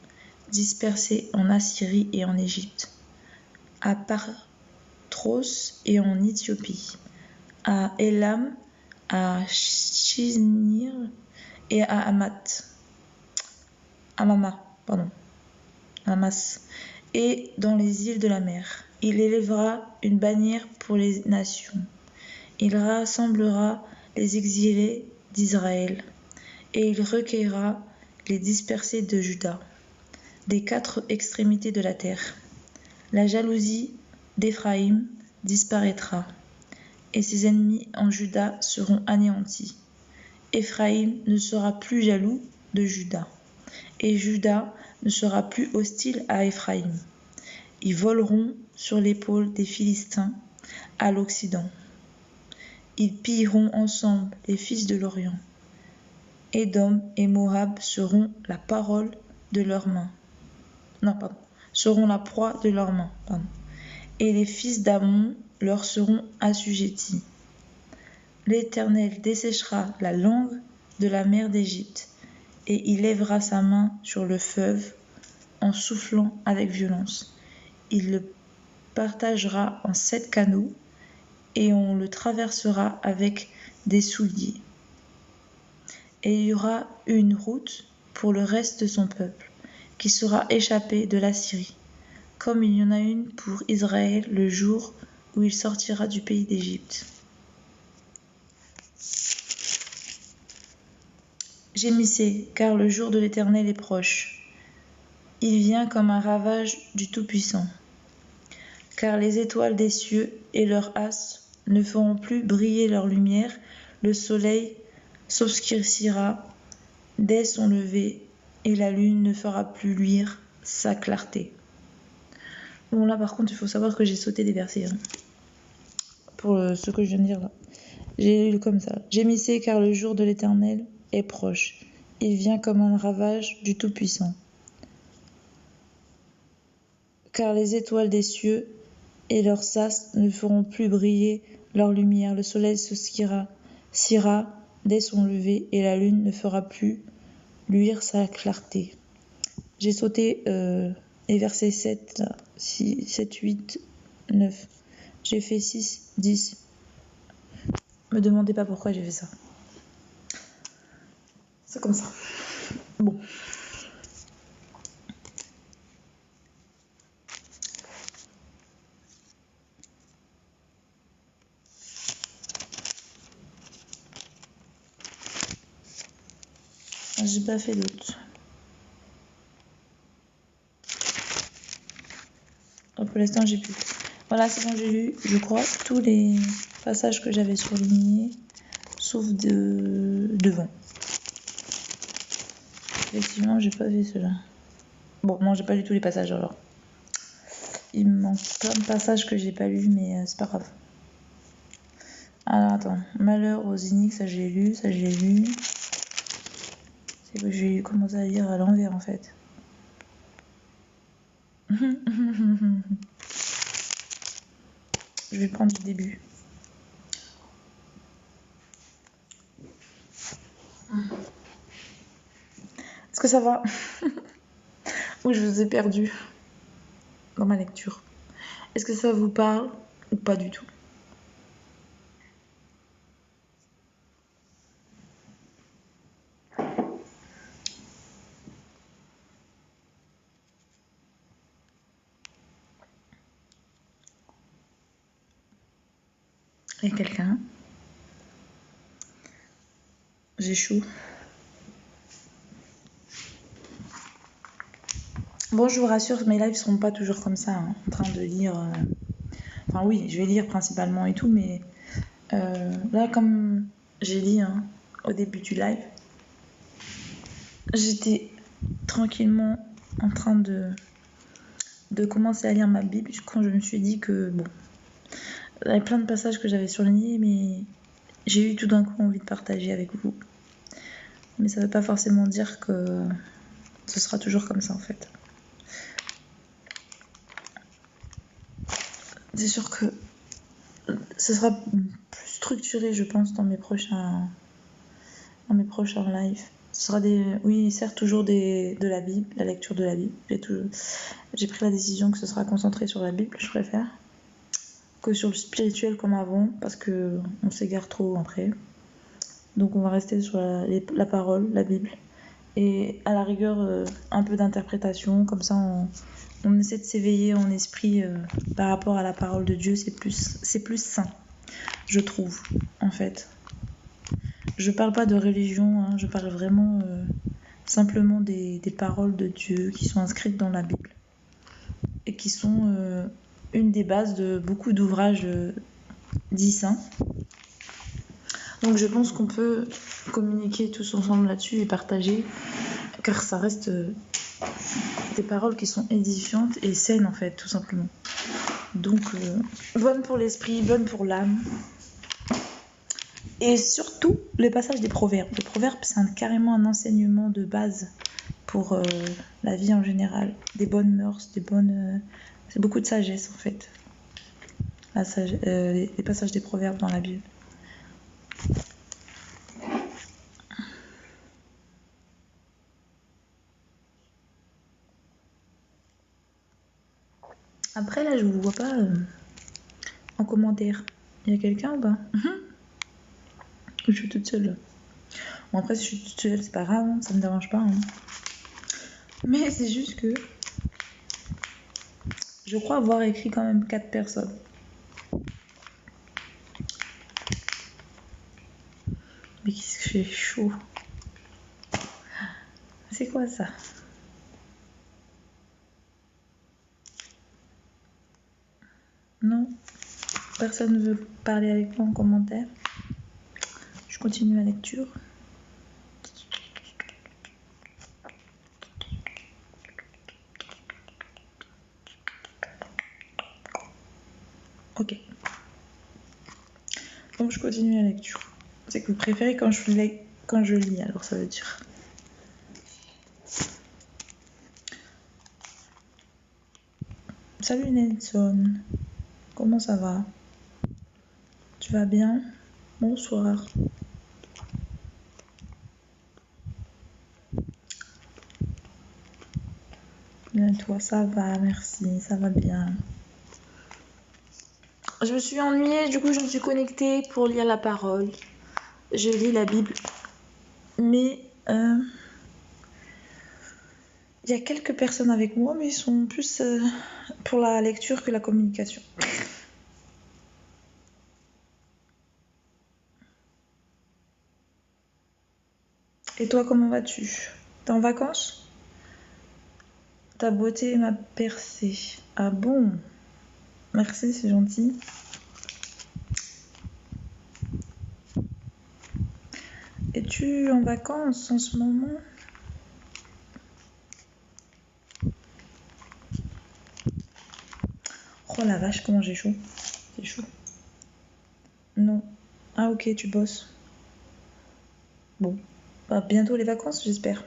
dispersé en Assyrie et en Égypte, à Pathros et en Éthiopie, à Élam, à Shinir et à Hamas, et dans les îles de la mer. Il élèvera une bannière pour les nations. Il rassemblera les exilés d'Israël, et il recueillera les dispersés de Juda, des 4 extrémités de la terre. La jalousie d'Éphraïm disparaîtra, et ses ennemis en Juda seront anéantis. Éphraïm ne sera plus jaloux de Juda, et Juda ne sera plus hostile à Éphraïm. Ils voleront sur l'épaule des Philistins à l'Occident. Ils pilleront ensemble les fils de l'Orient. Édom et Moab seront la parole de leurs mains. Seront la proie de leurs mains. Et les fils d'Ammon leur seront assujettis. L'Éternel desséchera la langue de la mer d'Égypte, et il lèvera sa main sur le fleuve en soufflant avec violence. Il le partagera en 7 canaux, et on le traversera avec des souliers. Et il y aura une route pour le reste de son peuple, qui sera échappé de l'Assyrie, comme il y en a une pour Israël le jour où il sortira du pays d'Égypte. Gémissez, car le jour de l'Éternel est proche. Il vient comme un ravage du Tout-Puissant. Car les étoiles des cieux et leurs astres ne feront plus briller leur lumière, le soleil s'obscurcira dès son lever, et la lune ne fera plus luire sa clarté. Bon, là par contre, il faut savoir que j'ai sauté des versets. Pour ce que je viens de dire là. J'ai lu comme ça. Gémissez, car le jour de l'Éternel est proche. Il vient comme un ravage du Tout-Puissant. Car les étoiles des cieux et leurs astres ne feront plus briller leur lumière. Le soleil s'ira dès son lever, et la lune ne fera plus luire sa clarté. J'ai sauté les versets 7, 8, 9. J'ai fait 6, 10. Me demandez pas pourquoi j'ai fait ça. C'est comme ça. Bon. J'ai pas fait d'autres. Pour l'instant, j'ai plus. Voilà, c'est bon, j'ai lu, je crois, tous les passages que j'avais surlignés, sauf devant. Effectivement, j'ai pas vu cela. Bon, non, j'ai pas lu tous les passages alors. Il me manque plein de passages que j'ai pas lus, mais c'est pas grave. Alors attends, Malheur aux Iniques, ça j'ai lu, ça j'ai lu. C'est que j'ai commencé à lire à l'envers en fait. Je vais prendre du début. Est-ce que ça va? Ou je vous ai perdu dans ma lecture? Est-ce que ça vous parle ou pas du tout? Il y a quelqu'un? J'ai chaud. Bon, je vous rassure, mes lives seront pas toujours comme ça, hein, en train de lire. Enfin oui, je vais lire principalement et tout, mais là, comme j'ai dit hein, au début du live, j'étais tranquillement en train de commencer à lire ma Bible quand je me suis dit que bon, il y avait plein de passages que j'avais surlignés, mais j'ai eu tout d'un coup envie de partager avec vous. Mais ça veut pas forcément dire que ce sera toujours comme ça en fait. C'est sûr que ce sera plus structuré, je pense, dans mes prochains lives. Ce sera oui, certes, toujours de la Bible, la lecture de la Bible. J'ai pris la décision que ce sera concentré sur la Bible, je préfère, que sur le spirituel comme avant, parce que on s'égare trop après. Donc on va rester sur la parole, la Bible. Et à la rigueur, un peu d'interprétation, comme ça on essaie de s'éveiller en esprit par rapport à la parole de Dieu, c'est plus sain, je trouve, en fait. Je parle pas de religion, hein, je parle vraiment simplement des paroles de Dieu qui sont inscrites dans la Bible et qui sont une des bases de beaucoup d'ouvrages dits saints. Donc je pense qu'on peut communiquer tous ensemble là-dessus et partager, car ça reste des paroles qui sont édifiantes et saines en fait, tout simplement. Donc bonne pour l'esprit, bonne pour l'âme. Et surtout, le passage des proverbes. Les proverbes, c'est carrément un enseignement de base pour la vie en général. Des bonnes mœurs, c'est beaucoup de sagesse en fait. Les passages des proverbes dans la Bible. Après, là, je vous vois pas en commentaire. Il y a quelqu'un ou pas? Je suis toute seule. Bon, après, si je suis toute seule, c'est pas grave, hein, ça me dérange pas. Hein. Mais c'est juste que je crois avoir écrit quand même 4 personnes. Mais qu'est-ce que j'ai chaud. C'est quoi ça? Non, personne ne veut parler avec moi en commentaire. Je continue la lecture. Ok. Donc je continue la lecture. C'est que vous préférez quand je lis, alors ça veut dire. Salut Nelson. Comment ça va? Tu vas bien? Bonsoir. Bien toi, ça va, merci, ça va bien. Je me suis ennuyée, du coup je me suis connectée pour lire la parole. Je lis la Bible. Mais Il y a quelques personnes avec moi, mais ils sont plus pour la lecture que la communication. Et toi, comment vas-tu? T'es en vacances? Ta beauté m'a percée. Ah bon? Merci, c'est gentil. Es-tu en vacances en ce moment? Oh la vache, comment j'ai chaud. C'est chaud. Non. Ah ok, tu bosses. Bon. Bah, bientôt les vacances, j'espère.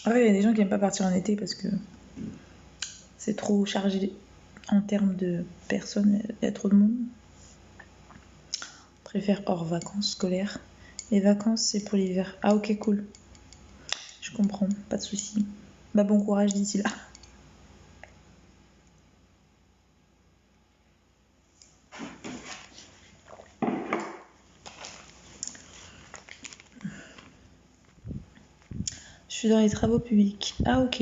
Ah ouais, il y a des gens qui n'aiment pas partir en été parce que c'est trop chargé en termes de personnes, il y a trop de monde. Préfère hors vacances scolaires. Les vacances, c'est pour l'hiver. Ah ok, cool. Je comprends, pas de soucis. Bah bon courage d'ici là. Je suis dans les travaux publics. Ah ok.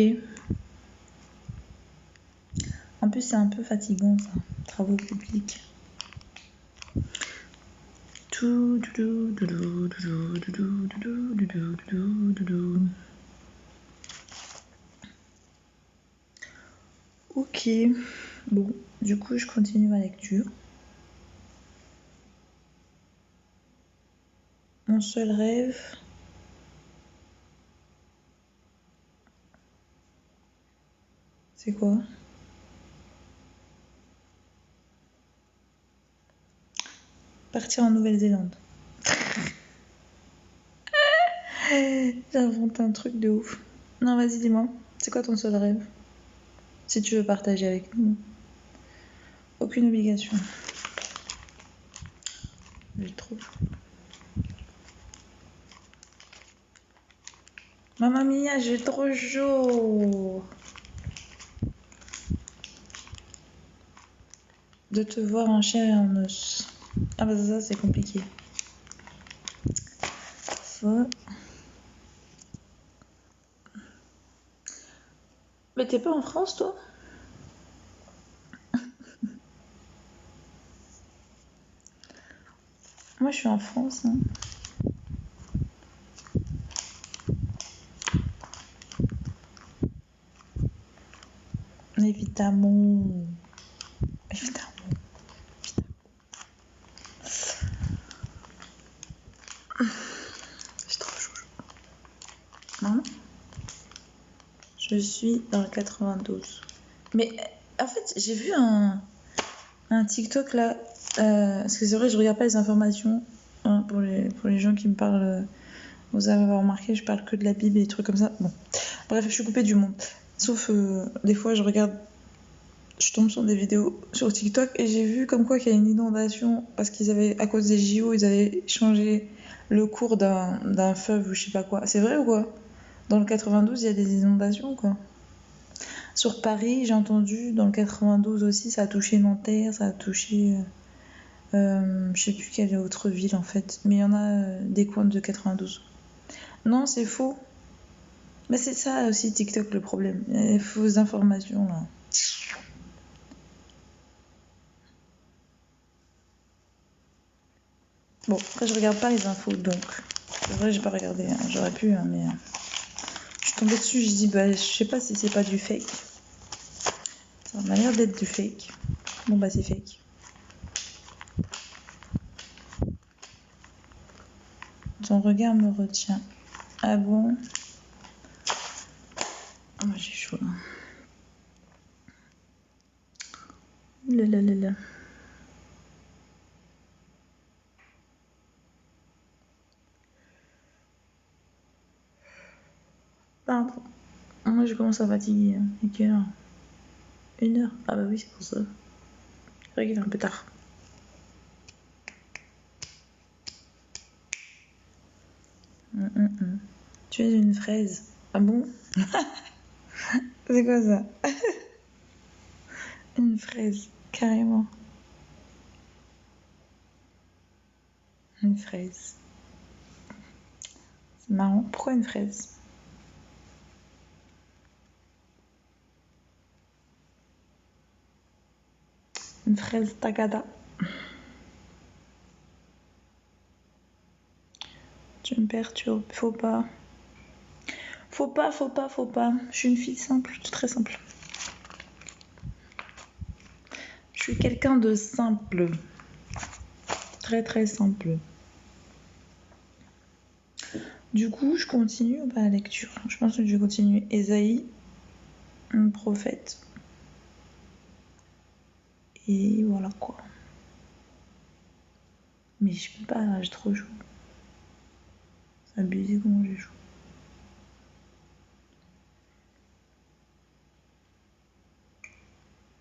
En plus, c'est un peu fatigant ça, travaux publics. Ok. Bon, du coup, je continue ma lecture. Mon seul rêve. C'est quoi? Partir en Nouvelle-Zélande. J'invente un truc de ouf. Non, vas-y, dis-moi. C'est quoi ton seul rêve? Si tu veux partager avec nous. Aucune obligation. J'ai trop chaud. Mamma mia, j'ai trop chaud. De te voir en chair et en os. Ah bah ça, c'est compliqué. Ça. Mais t'es pas en France, toi? Moi, je suis en France. Hein. Évidemment. Évidemment. J'ai trop chaud. Non? Je suis dans le 92. Mais en fait, j'ai vu un TikTok là. Parce que c'est vrai, je regarde pas les informations. Hein, pour les gens qui me parlent. Vous avez remarqué, je parle que de la Bible et des trucs comme ça. Bon. Bref, je suis coupée du monde. Sauf des fois, je regarde. Je tombe sur des vidéos sur TikTok et j'ai vu comme quoi qu'il y a une inondation parce qu'ils avaient, à cause des JO, ils avaient changé le cours d'un fleuve ou je sais pas quoi. C'est vrai ou quoi? Dans le 92, il y a des inondations quoi. Sur Paris, j'ai entendu, dans le 92 aussi, ça a touché Nanterre, ça a touché. Je sais plus quelle autre ville en fait, mais il y en a des coins de 92. Non, c'est faux. Mais c'est ça aussi TikTok le problème. Il y a des fausses informations là. Bon, après je regarde pas les infos donc. C'est vrai, j'ai pas regardé, hein. J'aurais pu, hein, mais. Je suis tombée dessus, je dis, bah, je sais pas si c'est pas du fake. Ça m'a l'air d'être du fake. Bon, bah, c'est fake. Ton regard me retient. Ah bon? Ah, moi, j'ai chaud. Là, là, là, là. Pardon. Moi, je commence à fatiguer. Hein. Et quelle heure? 1 heure? Ah, bah oui, c'est pour ça. C'est vrai qu'il est un peu tard. Tu es une fraise. Ah bon? C'est quoi ça? Une fraise, carrément. Une fraise. C'est marrant. Pourquoi une fraise? Une fraise tagada. Tu me perturbes. Faut pas. Faut pas. Je suis une fille simple, très simple. Je suis quelqu'un de simple. Très simple. Du coup, je continue ou pas la lecture? Je pense que je vais continuer. Ésaïe, un prophète. Et voilà quoi. Mais je peux pas là, j'ai trop chaud. C'est abusé comment j'ai chaud.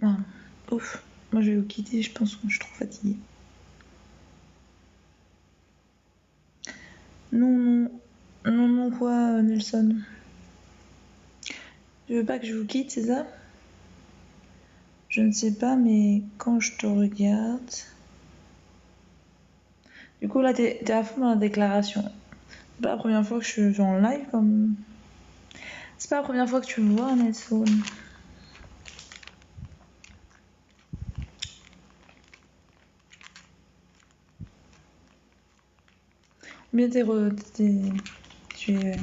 Ah, ouf. Moi je vais vous quitter, je pense que je suis trop fatiguée. Non, quoi, Nelson? Tu veux pas que je vous quitte, c'est ça? Je ne sais pas, mais quand je te regarde... Du coup, là, t'es à fond dans la déclaration. C'est pas la première fois que je suis en live, comme... C'est pas la première fois que tu me vois, Nelson. Bien, tu es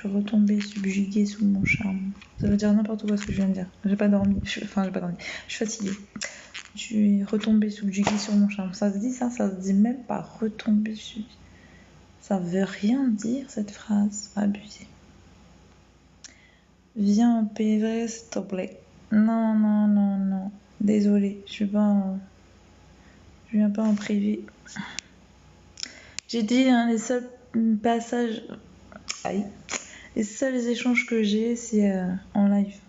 retombé subjugué sous mon charme. Ça veut dire n'importe quoi ce que je viens de dire. J'ai pas dormi. Enfin, j'ai pas dormi. Je suis fatiguée. Tu es retombé subjugué sur mon charme. Ça se dit ça? Ça se dit même pas retomber subjugué. Ça veut rien dire cette phrase. Abusé. Viens en PV, s'il te plaît. Non. Désolée, je viens pas en privé. J'ai dit, hein, les seuls passages... Aïe. Les seuls échanges que j'ai, c'est en live.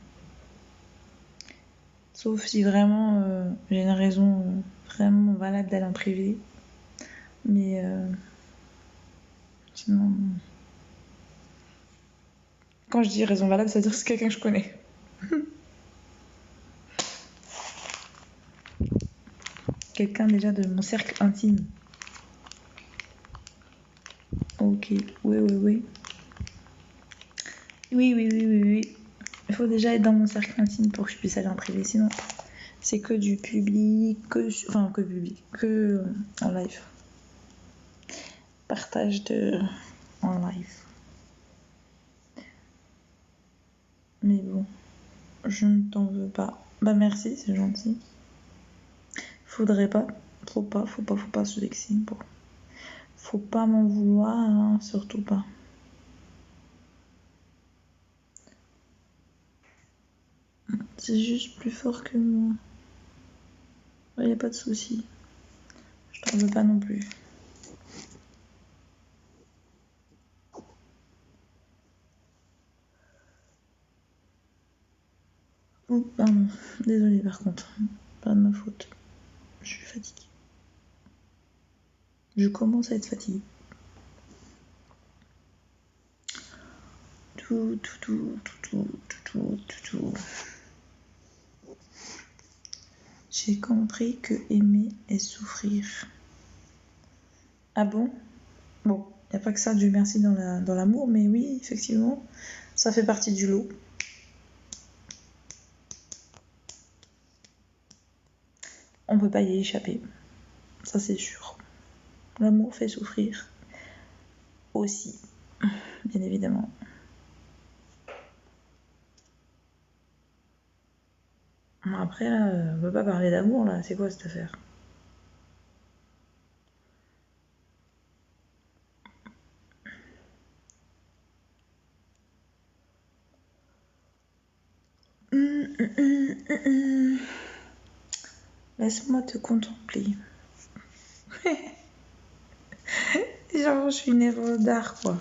Sauf si vraiment j'ai une raison vraiment valable d'aller en privé. Mais sinon... Quand je dis raison valable, ça veut dire que c'est quelqu'un que je connais. Quelqu'un déjà de mon cercle intime. Ok, oui. Oui. Il faut déjà être dans mon cercle intime pour que je puisse aller en privé. Sinon, c'est que du public, que en live. Partage en live. Mais bon, je ne t'en veux pas. Bah merci, c'est gentil. Faudrait pas. Faut pas se vexer. Bon. Faut pas m'en vouloir, hein, surtout pas. C'est juste plus fort que moi. Y a pas de souci. Je t'en veux pas non plus. Oh, pardon. Désolée par contre. Pas de ma faute. Je suis fatiguée. Je commence à être fatiguée. Tout. J'ai compris que aimer est souffrir. Ah bon? Bon, y a pas que ça, Dieu merci, dans l'amour, mais oui, effectivement, ça fait partie du lot. On peut pas y échapper. Ça, c'est sûr. L'amour fait souffrir. Aussi, bien évidemment. Après, là, on peut pas parler d'amour, là. C'est quoi cette affaire? Laisse-moi te contempler. Genre, je suis une œuvre d'art, quoi.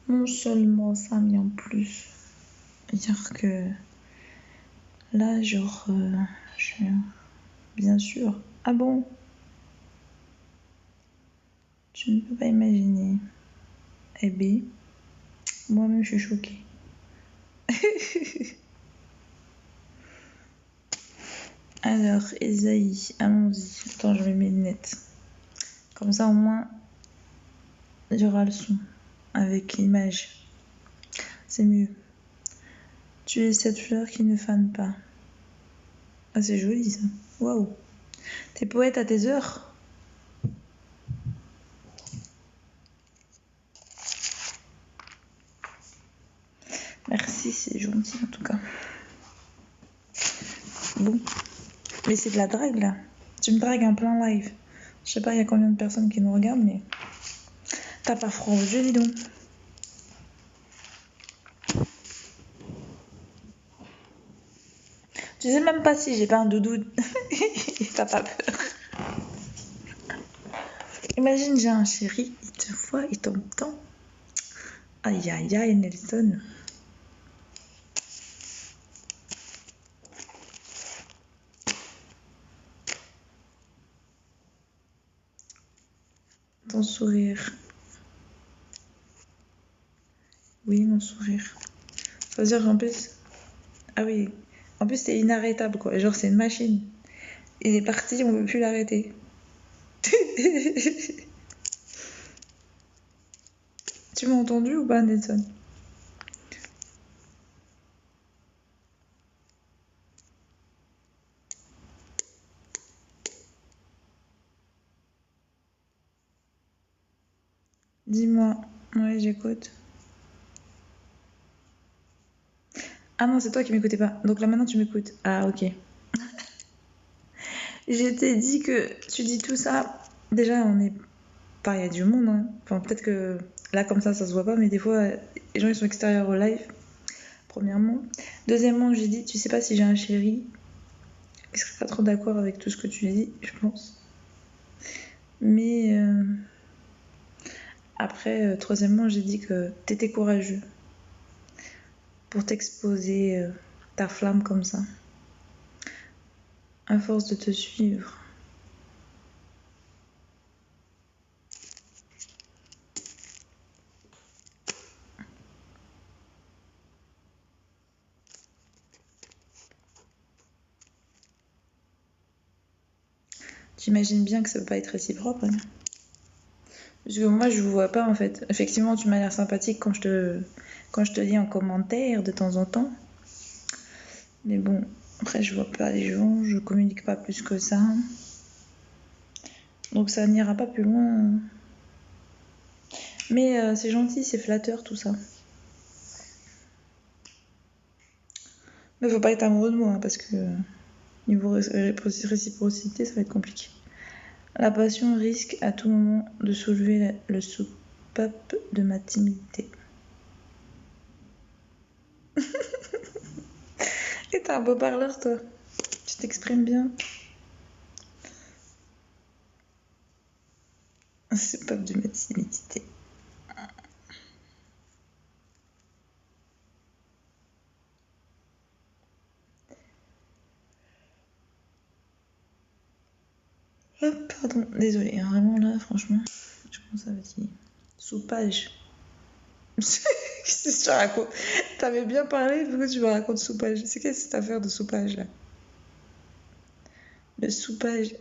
Non seulement ça, mais en plus, dire que là, genre, bien sûr. Ah bon? Tu ne peux pas imaginer. Eh bien, moi-même je suis choquée. Alors, Esaïe, allons-y. Attends, je mets mes lunettes. Comme ça, au moins, il y aura le son avec l'image. C'est mieux. Tu es cette fleur qui ne fane pas. Ah, c'est joli ça. Waouh. T'es poète à tes heures. Merci, c'est gentil en tout cas. Bon. Mais c'est de la drague là. Tu me dragues en plein live. Je sais pas il y a combien de personnes qui nous regardent, mais t'as pas froid aux yeux, dis donc. Tu sais même pas si j'ai pas un doudou. T'as pas peur. Imagine, j'ai un chéri, il te voit, il t'entend. Aïe aïe aïe, Nelson. Ton sourire. Oui, mon sourire. Ça veut dire en plus. Ah oui. En plus, c'est inarrêtable quoi. Genre, c'est une machine. Il est parti, on ne peut plus l'arrêter. Tu m'as entendu ou pas, Nelson? Dis-moi. Ouais, j'écoute. Ah non, c'est toi qui m'écoutais pas. Donc là maintenant tu m'écoutes. Ah ok. Je t'ai dit que tu dis tout ça. Déjà, on est. Enfin, il y a du monde. Hein. Enfin, peut-être que là, comme ça se voit pas, mais des fois, les gens ils sont extérieurs au live. Premièrement. Deuxièmement, j'ai dit, tu sais pas si j'ai un chéri. Il serait pas trop d'accord avec tout ce que tu dis, je pense. Mais après, troisièmement, j'ai dit que t'étais courageux pour t'exposer ta flamme comme ça. À force de te suivre. J'imagine bien que ça peut pas être réciproque. Hein. Parce que moi, je vous vois pas en fait. Effectivement, tu m'as l'air sympathique quand je te lis en commentaire de temps en temps. Mais bon, après, je vois pas les gens, je communique pas plus que ça. Donc ça n'ira pas plus loin. Mais c'est gentil, c'est flatteur tout ça. Mais faut pas être amoureux de moi hein, parce que niveau réciprocité, ça va être compliqué. La passion risque à tout moment de soulever le soupape de ma timidité. Et t'es un beau parleur, toi. Tu t'exprimes bien. Un soupape de ma timidité. Oh, pardon, désolée, hein, vraiment là, franchement, je commence à fatiguer. Soupage. Qu'est-ce que tu racontes? T'avais bien parlé, pourquoi tu me racontes soupage? C'est qu'est-ce que cette affaire de soupage là? Le soupage.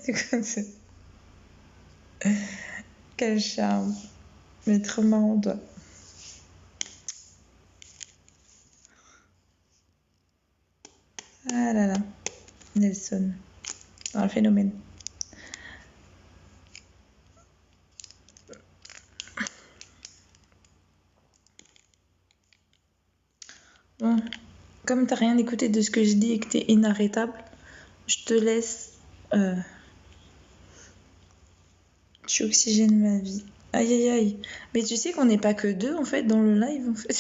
C'est quoi ça? Quel charme. Mais trop marrant, toi. Ah là là. Nelson. Dans le phénomène. Bon, comme t'as rien écouté de ce que je dis et que t'es inarrêtable, je te laisse. Tu oxygènes ma vie. Aïe aïe aïe. Mais tu sais qu'on n'est pas que deux en fait dans le live en fait.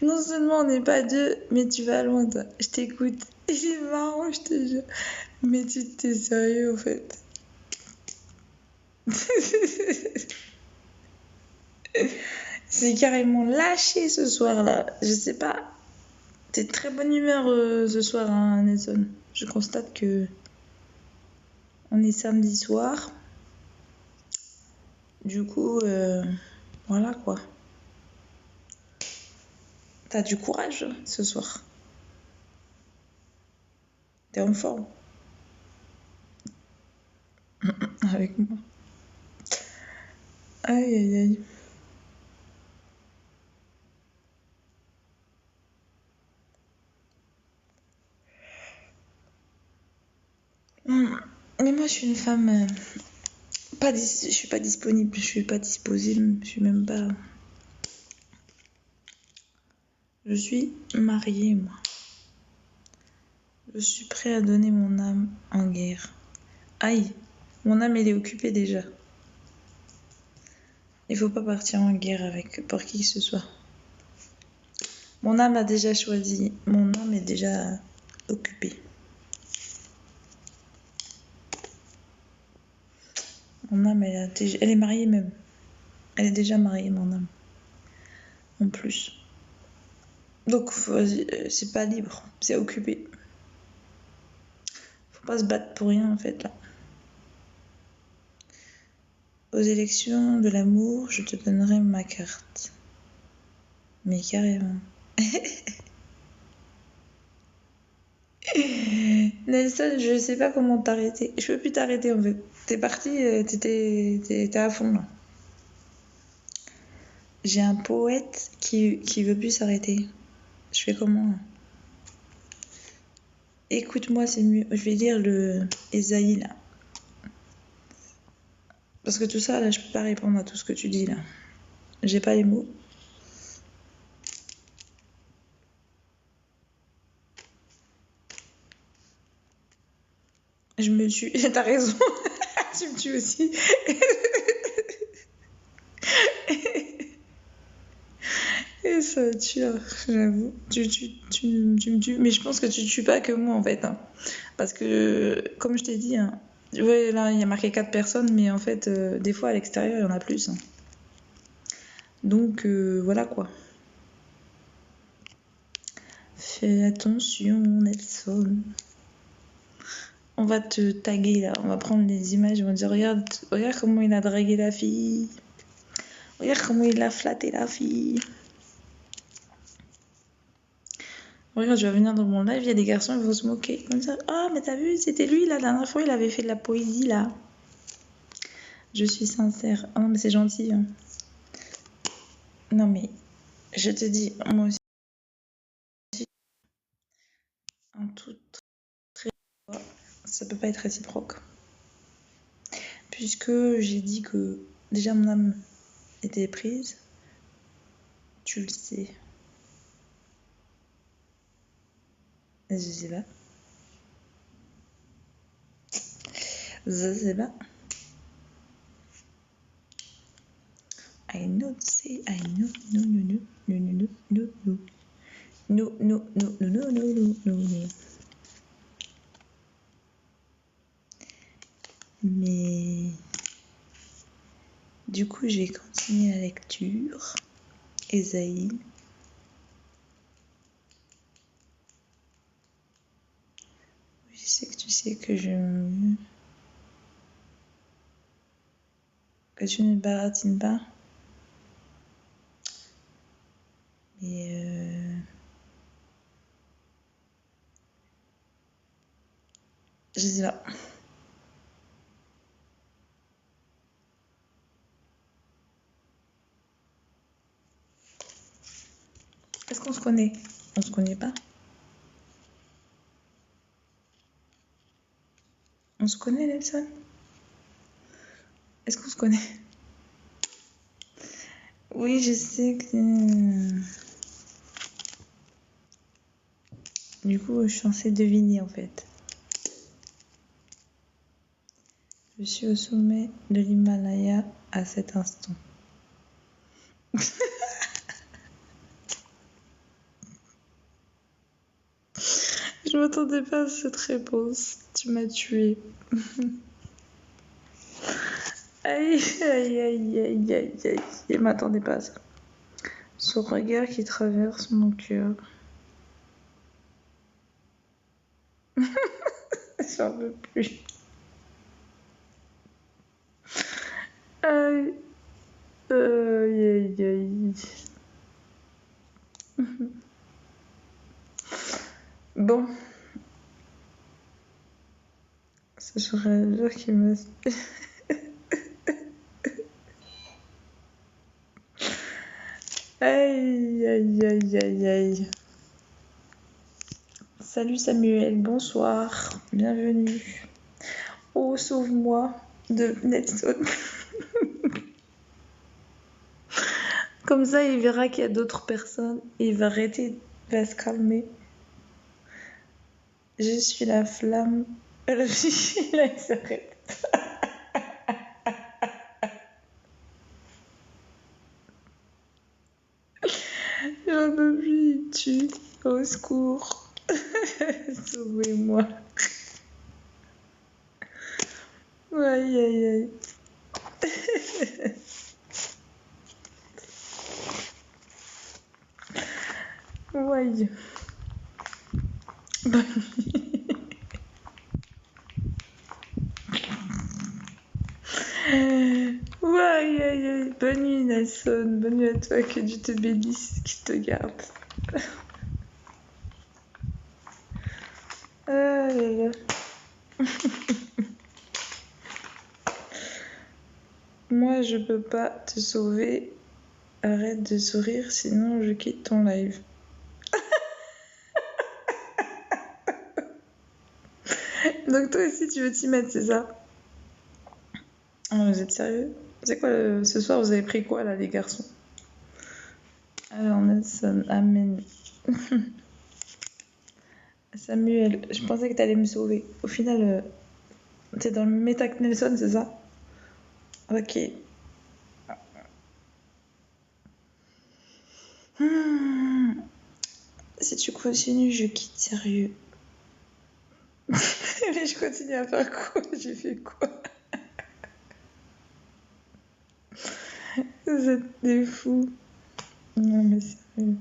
Non seulement on n'est pas deux, mais tu vas loin toi. Je t'écoute. Il est marrant, je te jure. Mais tu t'es sérieux en fait. C'est carrément lâché ce soir là. Je sais pas. T'es de très bonne humeur ce soir, hein, Nelson. Je constate que on est samedi soir. Du coup, voilà quoi. T'as du courage ce soir. T'es en forme avec moi. Aïe aïe aïe. Mais moi, je suis une femme. Je suis pas disponible, je suis pas disposée, je suis même pas. Je suis mariée, moi. Je suis prêt à donner mon âme en guerre. Aïe, mon âme, elle est occupée déjà. Il faut pas partir en guerre avec pour qui que ce soit. Mon âme a déjà choisi, mon âme est déjà occupée. Mon âme, elle est mariée même. Elle est déjà mariée, mon âme. En plus. Donc, c'est pas libre, c'est occupé. Faut pas se battre pour rien, en fait, là. Aux élections de l'amour, je te donnerai ma carte. Mais carrément. Nelson, je sais pas comment t'arrêter. Je peux plus t'arrêter, en fait. T'es parti, t'étais à fond, là. J'ai un poète qui veut plus s'arrêter. Je fais comment, là? Écoute-moi, c'est mieux. Je vais lire le Ésaïe, là. Parce que tout ça, là, je peux pas répondre à tout ce que tu dis, là. J'ai pas les mots. Je me tue. T'as raison. Tu me tues aussi. Et ça tue, j'avoue. Tu me tues. Mais je pense que tu tues pas que moi, en fait, hein. Parce que, comme je t'ai dit, hein, ouais, là, il y a marqué 4 personnes, mais en fait, des fois, à l'extérieur, il y en a plus, hein. Donc, voilà, quoi. Fais attention, Nelson. On va te taguer, là. On va prendre les images, on va dire, regarde comment il a dragué la fille. Regarde comment il a flatté la fille. Regarde, je vais venir dans mon live, il y a des garçons, ils vont se moquer. Ils vont dire, ah, mais t'as vu, c'était lui, là, la dernière fois, il avait fait de la poésie, là. Je suis sincère. Ah non, mais c'est gentil, hein. Non, mais je te dis, moi aussi, un tout très. Ça peut pas être réciproque. Puisque j'ai dit que déjà mon âme était prise, tu le sais. Je sais pas. Je sais pas. I know, say, I know, no, no, no, no, no, no, no. No, no, no, no, no, no, no, no, no. Mais du coup, j'ai continué la lecture. Ésaïe. Je sais que tu sais que que tu ne baratines pas. Mais je sais pas. Est-ce qu'on se connaît? On se connaît pas? On se connaît, Nelson? Est-ce qu'on se connaît? Oui, je sais que. Du coup, je suis censée deviner en fait. Je suis au sommet de l'Himalaya à cet instant. Je m'attendais pas à cette réponse. Tu m'as tuée. Aïe, aïe, aïe, aïe, aïe, aïe. Je m'attendais pas à ça. Son regard qui traverse mon cœur. J'en peux plus. Aïe, aïe, aïe, aïe. Bon. Ça serait le jour qui me... Aïe, aïe, aïe, aïe, aïe. Salut Samuel, bonsoir, bienvenue. Oh, sauve-moi de Nelson. Comme ça, il verra qu'il y a d'autres personnes et il va arrêter, il va se calmer. Je suis la flamme. Là, il s'arrête. J'en peux plus, il tue. Au secours. Sauvez-moi. Aïe, aïe, aïe. Ouais. Aïe, aïe, aïe. Bonne nuit, Nelson. Bonne nuit à toi. Que Dieu te bénisse, qu'il te garde. Ah là là. Moi, je peux pas te sauver. Arrête de sourire, sinon je quitte ton live. Donc toi aussi, tu veux t'y mettre, c'est ça? Oh, vous êtes sérieux? C'est quoi, ce soir, vous avez pris quoi, là, les garçons? Alors, Nelson, amen. Samuel, je pensais que t'allais me sauver. Au final, t'es dans le méta que Nelson, c'est ça? Ok. Si tu continues, je quitte, sérieux. Mais je continue à faire quoi? J'ai fait quoi? Vous êtes des fous. Non, mais sérieux.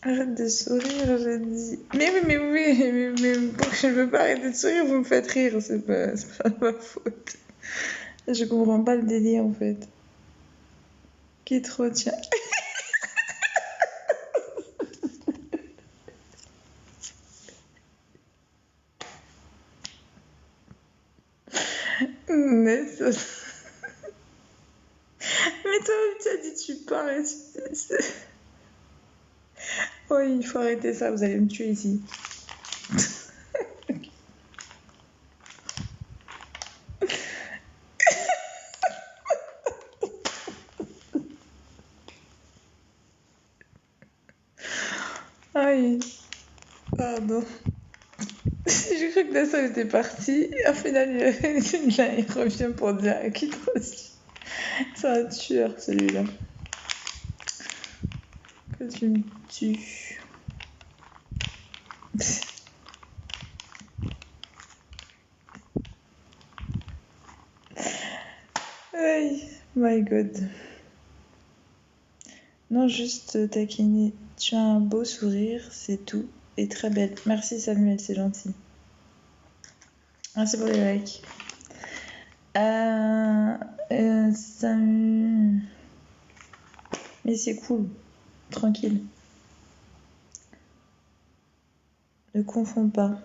Arrête de sourire, je dis. Mais oui, mais pourquoi je ne veux pas arrêter de sourire, vous me faites rire, c'est pas ma faute. Je comprends pas le délire en fait. Qui te retient? Mais toi, tu as dit tu pars et tu... Oui, il faut arrêter ça, vous allez me tuer ici. Aïe, pardon. J'ai cru que Nasson était parti. Au final, il revient pour dire qui te retient. C'est un tueur celui-là. Que tu me tues. Aïe, my god. Non, juste taquiner. Tu as un beau sourire, c'est tout. Et très belle. Merci Samuel, c'est gentil. Merci pour les likes. Samuel. Mais c'est cool. Tranquille. Ne confonds pas.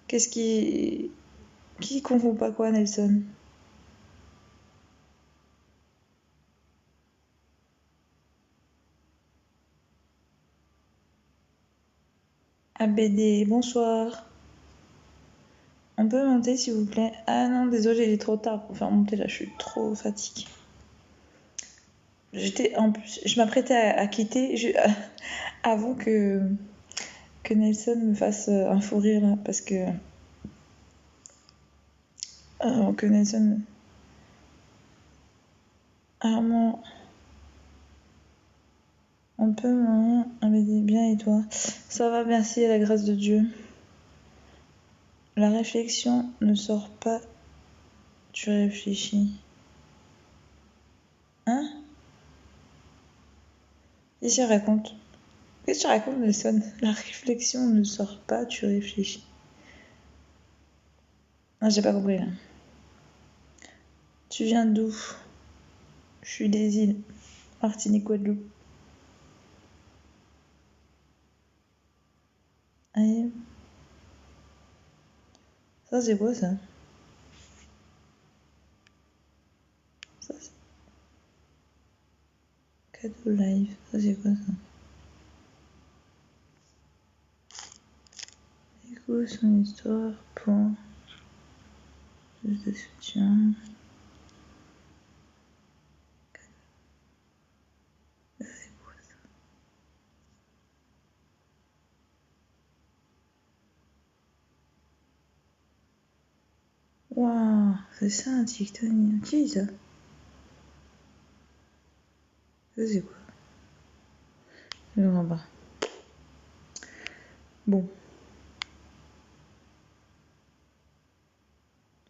Qu'est-ce qui... Qui confond pas quoi, Nelson? ABD, bonsoir. On peut monter s'il vous plaît? Ah non, désolé, il est trop tard pour faire monter là, je suis trop fatiguée. En plus, je m'apprêtais à quitter avant que Nelson me fasse un fou rire là, parce que que Nelson... Armand, on peut maman? ABD, bien et toi? Ça va, merci à la grâce de Dieu. La réflexion ne sort pas, tu réfléchis. Hein? Qu'est-ce que tu racontes? Qu'est-ce que tu racontes, Nelson? La réflexion ne sort pas, tu réfléchis. Ah, j'ai pas compris là. Tu viens d'où? Je suis des îles. Martinique, Guadeloupe. Allez. Ça, c'est quoi ça? Ça, c'est cadeau live. Ça, c'est quoi ça? Écoute son histoire pour plus de soutien. Ça, c'est quoi ça? Waouh, c'est ça un TikTok. Qui est ça? Ça, c'est quoi? Je ne comprends pas. Bon.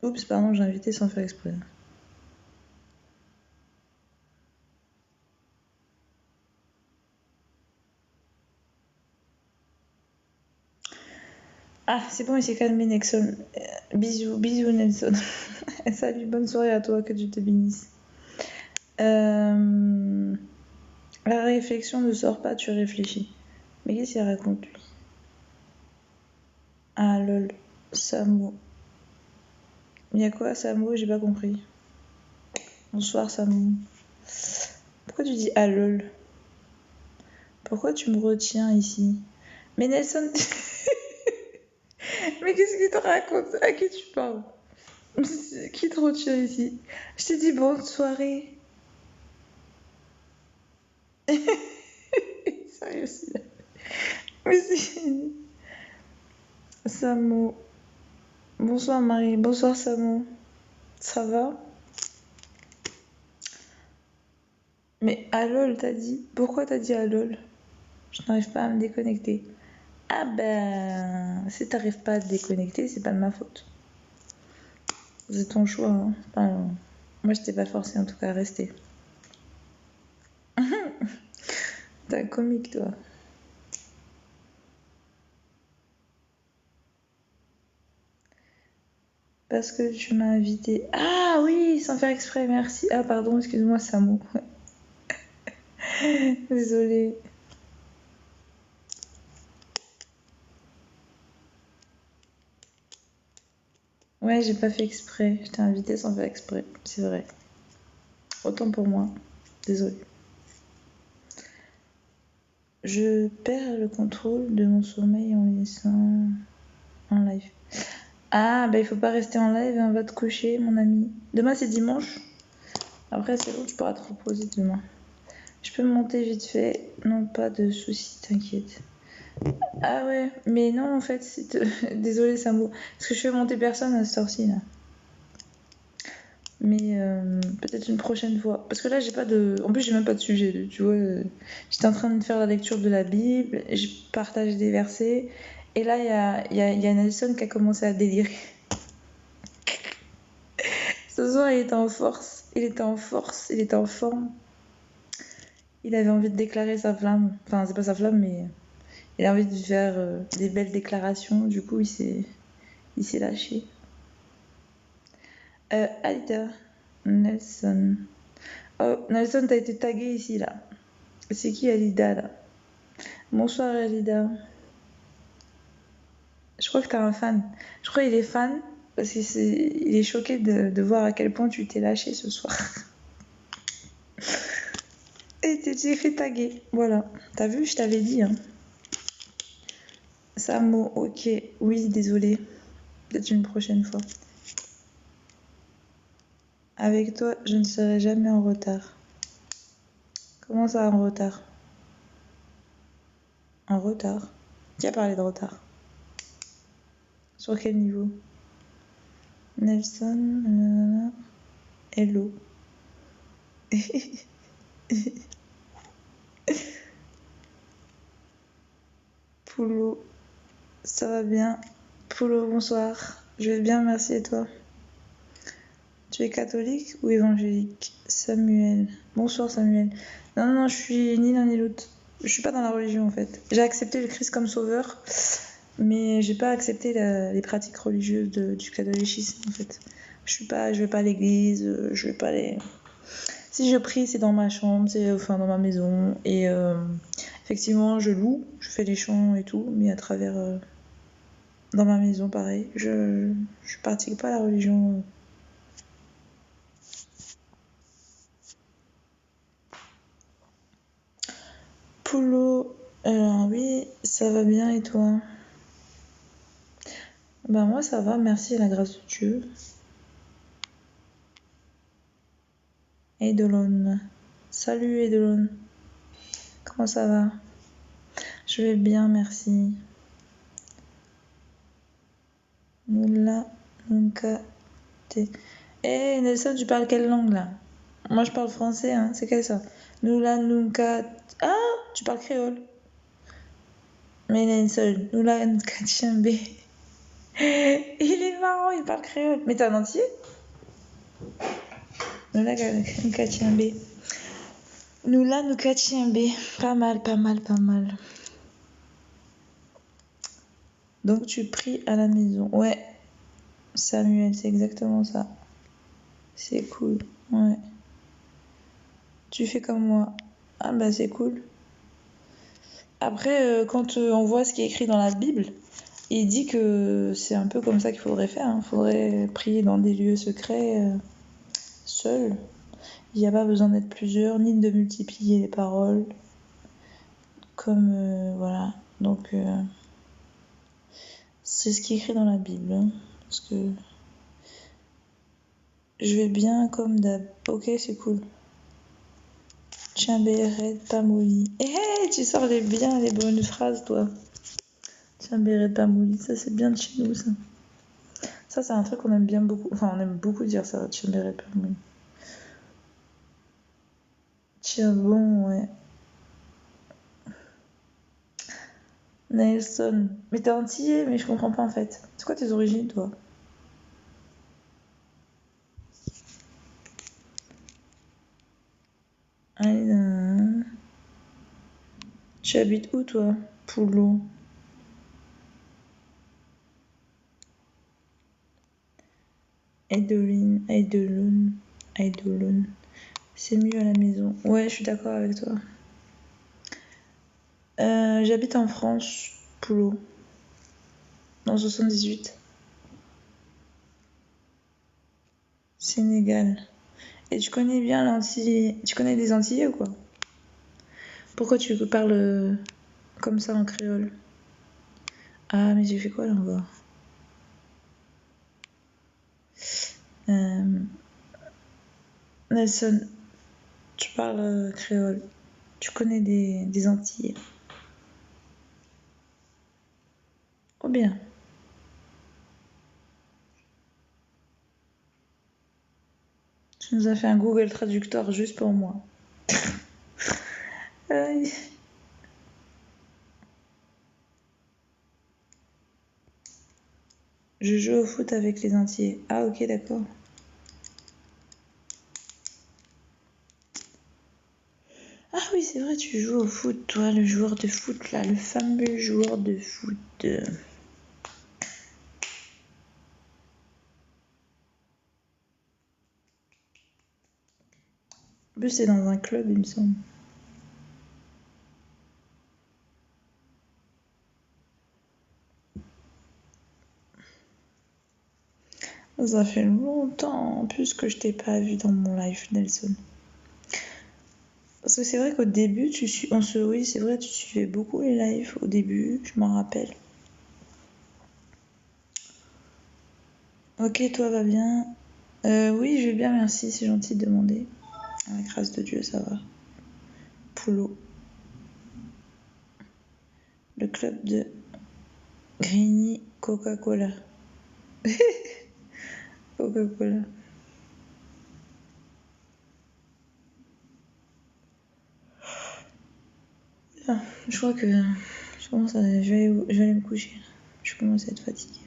Oups, pardon, j'ai invité sans faire exprès. Ah, c'est bon, il s'est calmé, Nelson. Bisous, bisous, Nelson. Salut, bonne soirée à toi, que Dieu te bénisse. La réflexion ne sort pas, tu réfléchis. Mais qu'est-ce qu'il raconte, lui? Ah, lol. Samo. Il y a quoi, Samo? J'ai pas compris. Bonsoir, Samo. Pourquoi tu dis ah, lol? Pourquoi tu me retiens ici? Mais Nelson... Mais qu'est-ce qu'il te raconte? À qui tu parles? Qui te retient ici? Je t'ai dit bonne soirée. Sérieux, si. Mais si. Samo. Bonsoir Marie. Bonsoir Samo. Ça va? Mais lol, t'as dit? Pourquoi t'as dit lol? Je n'arrive pas à me déconnecter. Ah ben, si t'arrives pas à te déconnecter, c'est pas de ma faute. C'est ton choix. Hein. Enfin, moi, je t'ai pas forcé en tout cas à rester. T'es un comique, toi. Parce que tu m'as invité. Ah oui, sans faire exprès, merci. Ah pardon, excuse-moi, Samo. Désolée. Ouais, j'ai pas fait exprès. Je t'ai invité sans faire exprès, c'est vrai. Autant pour moi. Désolée. Je perds le contrôle de mon sommeil en laissant en live. Ah, bah il faut pas rester en live, on va te coucher, mon ami. Demain c'est dimanche. Après c'est bon, tu pourras te reposer demain. Je peux monter vite fait. Non, pas de soucis, t'inquiète. Ah ouais, mais non en fait, désolé Samo. Parce que je fais monter personne à cette heure-ci là. Mais peut-être une prochaine fois. Parce que là, j'ai pas de. En plus, j'ai même pas de sujet. Tu vois, j'étais en train de faire la lecture de la Bible, je partage des versets. Et là, il y a Nelson qui a commencé à délirer. Ce soir, il était en force. Il était en force. Il était en forme. Il avait envie de déclarer sa flamme. Enfin, c'est pas sa flamme, mais il a envie de faire des belles déclarations. Du coup, il s'est lâché. Alida. Nelson. Oh, Nelson, t'as été tagué ici, là. C'est qui Alida, là? Bonsoir, Alida. Je crois que t'as un fan. Je crois qu'il est fan parce qu'il est choqué de voir à quel point tu t'es lâché ce soir. Et t'es fait taguer. Voilà. T'as vu, je t'avais dit. Hein. Samo, ok. Oui, désolé. Peut-être une prochaine fois. Avec toi, je ne serai jamais en retard. Comment ça, en retard? En retard? Qui a parlé de retard? Sur quel niveau? Nelson, hello. Poulot, ça va bien? Poulot, bonsoir. Je vais bien, merci, et toi? Tu es catholique ou évangélique? Samuel. Bonsoir Samuel. Non, non, je suis ni l'un ni l'autre. Je suis pas dans la religion en fait. J'ai accepté le Christ comme sauveur, mais j'ai pas accepté les pratiques religieuses du catholicisme en fait. Je vais pas à l'église, je vais pas aller. Si je prie, c'est dans ma chambre, enfin dans ma maison. Et effectivement, je loue, je fais les chants et tout, mais à travers dans ma maison, pareil. Je pratique pas la religion. Polo, alors oui, ça va bien et toi? Ben moi ça va, merci à la grâce de Dieu. Eidolon. Salut Eidolon. Comment ça va? Je vais bien, merci. Nula, nunca, te. Eh Nelson, tu parles quelle langue là? Moi je parle français, hein. C'est quel ça? Nula, nunca. Ah, tu parles créole. Mais Nelson, Nula, nunca, tiembe. Il est marrant, il parle créole. Mais t'es un entier? Nula, nunca, tiembe. Nula, nunca, tiembe. Pas mal, pas mal, pas mal. Donc tu pries à la maison. Ouais, Samuel, c'est exactement ça. C'est cool, ouais. Tu fais comme moi. Ah bah c'est cool. Après, quand on voit ce qui est écrit dans la Bible, il dit que c'est un peu comme ça qu'il faudrait faire. Il faudrait prier dans des lieux secrets, seul. Il n'y a pas besoin d'être plusieurs, ni de multiplier les paroles. Comme, voilà. Donc, c'est ce qui est écrit dans la Bible. Hein, parce que je vais bien comme d'hab. Ok, c'est cool. Chimberet Pamouli. Eh, tu sors bien les bonnes phrases, toi. Chimberet Pamouli, ça c'est bien de chez nous, ça. Ça, c'est un truc qu'on aime bien beaucoup. Enfin, on aime beaucoup dire ça, Chimberet Pamouli. Tiens, bon, ouais. Nelson. Mais t'es antillais, mais je comprends pas en fait. C'est quoi tes origines, toi? Allez, tu habites où, toi? Poulot. Aideline, Aidelone, Aidelone. C'est mieux à la maison. Ouais, je suis d'accord avec toi. J'habite en France, Poulot. Dans 78. Sénégal. Et tu connais bien l'Antille. Tu connais des Antillais ou quoi? Pourquoi tu parles comme ça en créole? Ah, mais j'ai fait quoi là encore? Nelson, tu parles créole. Tu connais des Antillais. Oh bien. Tu nous as fait un Google Traducteur juste pour moi. Aïe. Je joue au foot avec les Antillais. Ah ok, d'accord. Ah oui, c'est vrai, tu joues au foot, toi, le joueur de foot, là, le fameux joueur de foot. En plus, c'est dans un club, il me semble. Ça fait longtemps en plus que je t'ai pas vu dans mon live, Nelson. Parce que c'est vrai qu'au début, oui, c'est vrai, tu suivais beaucoup les lives au début, je m'en rappelle. Ok, toi va bien? Oui, je vais bien, merci, c'est gentil de demander. À la grâce de Dieu, ça va. Poulot. Le club de Grigny Coca-Cola. Coca-Cola. Ah, je crois que je vais aller me coucher. Je commence à être fatiguée.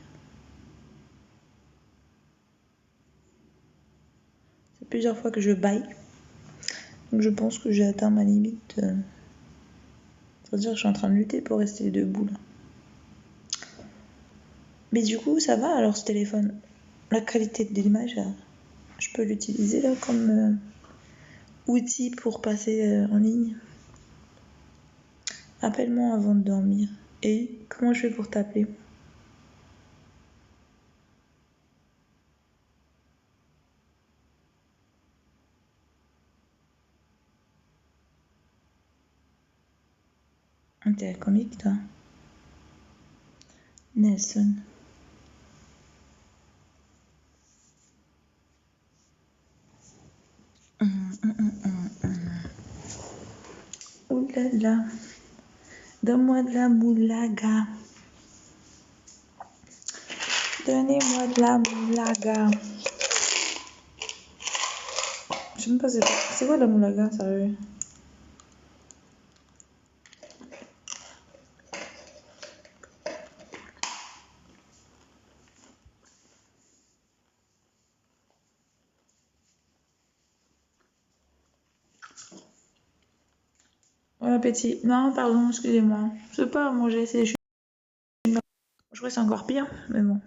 plusieurs fois que je baille. Donc je pense que j'ai atteint ma limite. C'est-à-dire que je suis en train de lutter pour rester debout là. Mais du coup, ça va alors ce téléphone. La qualité de l'image, je peux l'utiliser là comme outil pour passer en ligne. Appelle-moi avant de dormir. Et comment je fais pour t'appeler? T'es comique toi. Nelson. Ouh là là. Donne-moi de la moulaga. Donnez-moi de la moulaga. Je sais même pas c'est quoi la moulaga, sérieux? Bon appétit. Non, pardon, excusez-moi. Je peux pas manger, c'est... Je crois que c'est encore pire, mais bon.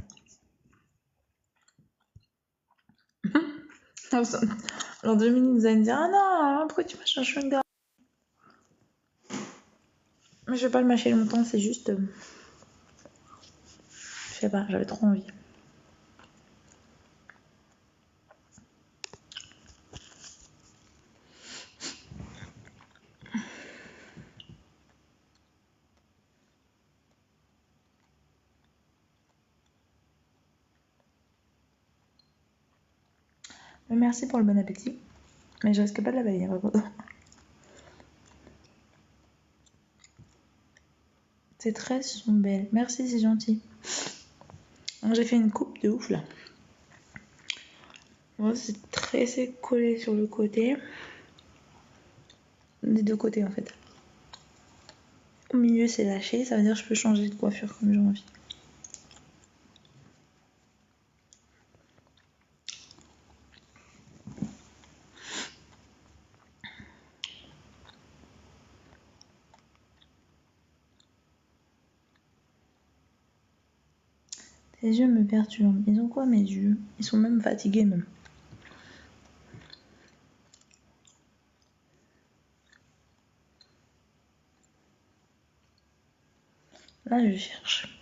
Alors 2 minutes, vous allez me dire, ah non, pourquoi tu mâches un chewing-gum? Mais je vais pas le mâcher longtemps, c'est juste... je sais pas, j'avais trop envie. Mais merci pour le bon appétit. Mais je risque pas de la balayer, par contre. Tes tresses sont belles. Merci, c'est gentil. Donc, j'ai fait une coupe de ouf là. Moi, c'est très collé sur le côté. Des deux côtés en fait. Au milieu, c'est lâché. Ça veut dire que je peux changer de coiffure comme j'ai envie. Tes yeux me perturbent. Ils ont quoi mes yeux? Ils sont même fatigués même. Là, je cherche.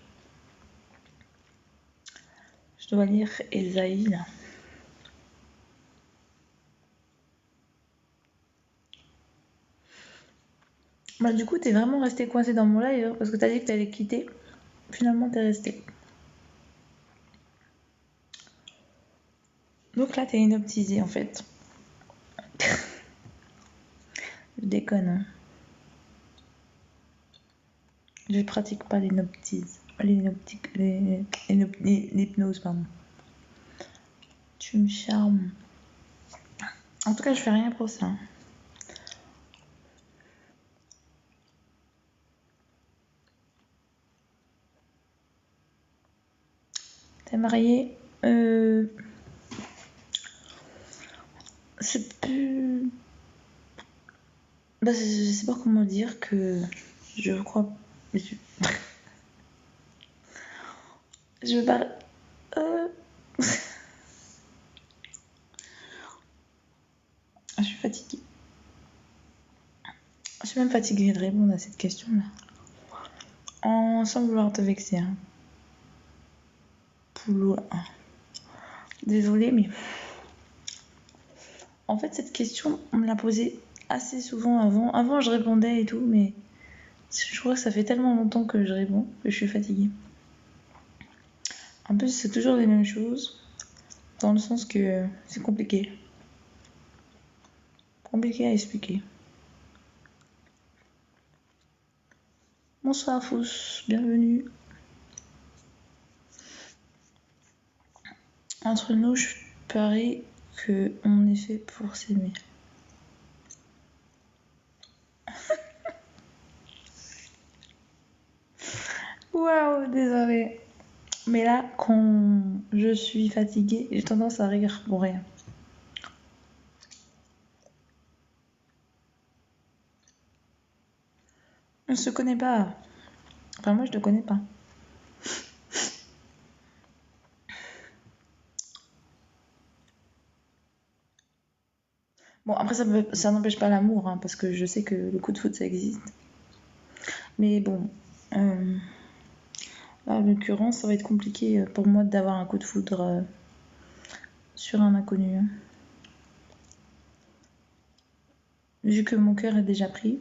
Je dois lire Esaïe là. Bah du coup, t'es vraiment resté coincé dans mon live parce que t'as dit que t'allais quitter. Finalement, t'es resté. Donc là, t'es inoptisé en fait. Je déconne. Hein. Je pratique pas l'hypnose, pardon. Tu me charmes. En tout cas, je fais rien pour ça. T'es marié? C'est plus... Bah, je sais pas comment dire que... Je crois... Je veux pas... Je suis fatiguée. Je suis même fatiguée de répondre à cette question-là. Sans vouloir te vexer. Hein. Poulot. Désolée, mais... En fait, cette question, on me l'a posée assez souvent avant. Avant, je répondais et tout, mais... Je crois que ça fait tellement longtemps que je réponds que je suis fatiguée. En plus, c'est toujours les mêmes choses, dans le sens que c'est compliqué. Compliqué à expliquer. Bonsoir Fous, bienvenue. Entre nous, je parie qu'on est fait pour s'aimer. Waouh, désolée. Mais là, quand je suis fatiguée, j'ai tendance à rire pour rien. On se connaît pas. Enfin, moi, je te connais pas. Bon, après, ça n'empêche pas l'amour, hein, parce que je sais que le coup de foot, ça existe. Mais bon, là, en l'occurrence, ça va être compliqué pour moi d'avoir un coup de foudre sur un inconnu. Hein. Vu que mon cœur est déjà pris.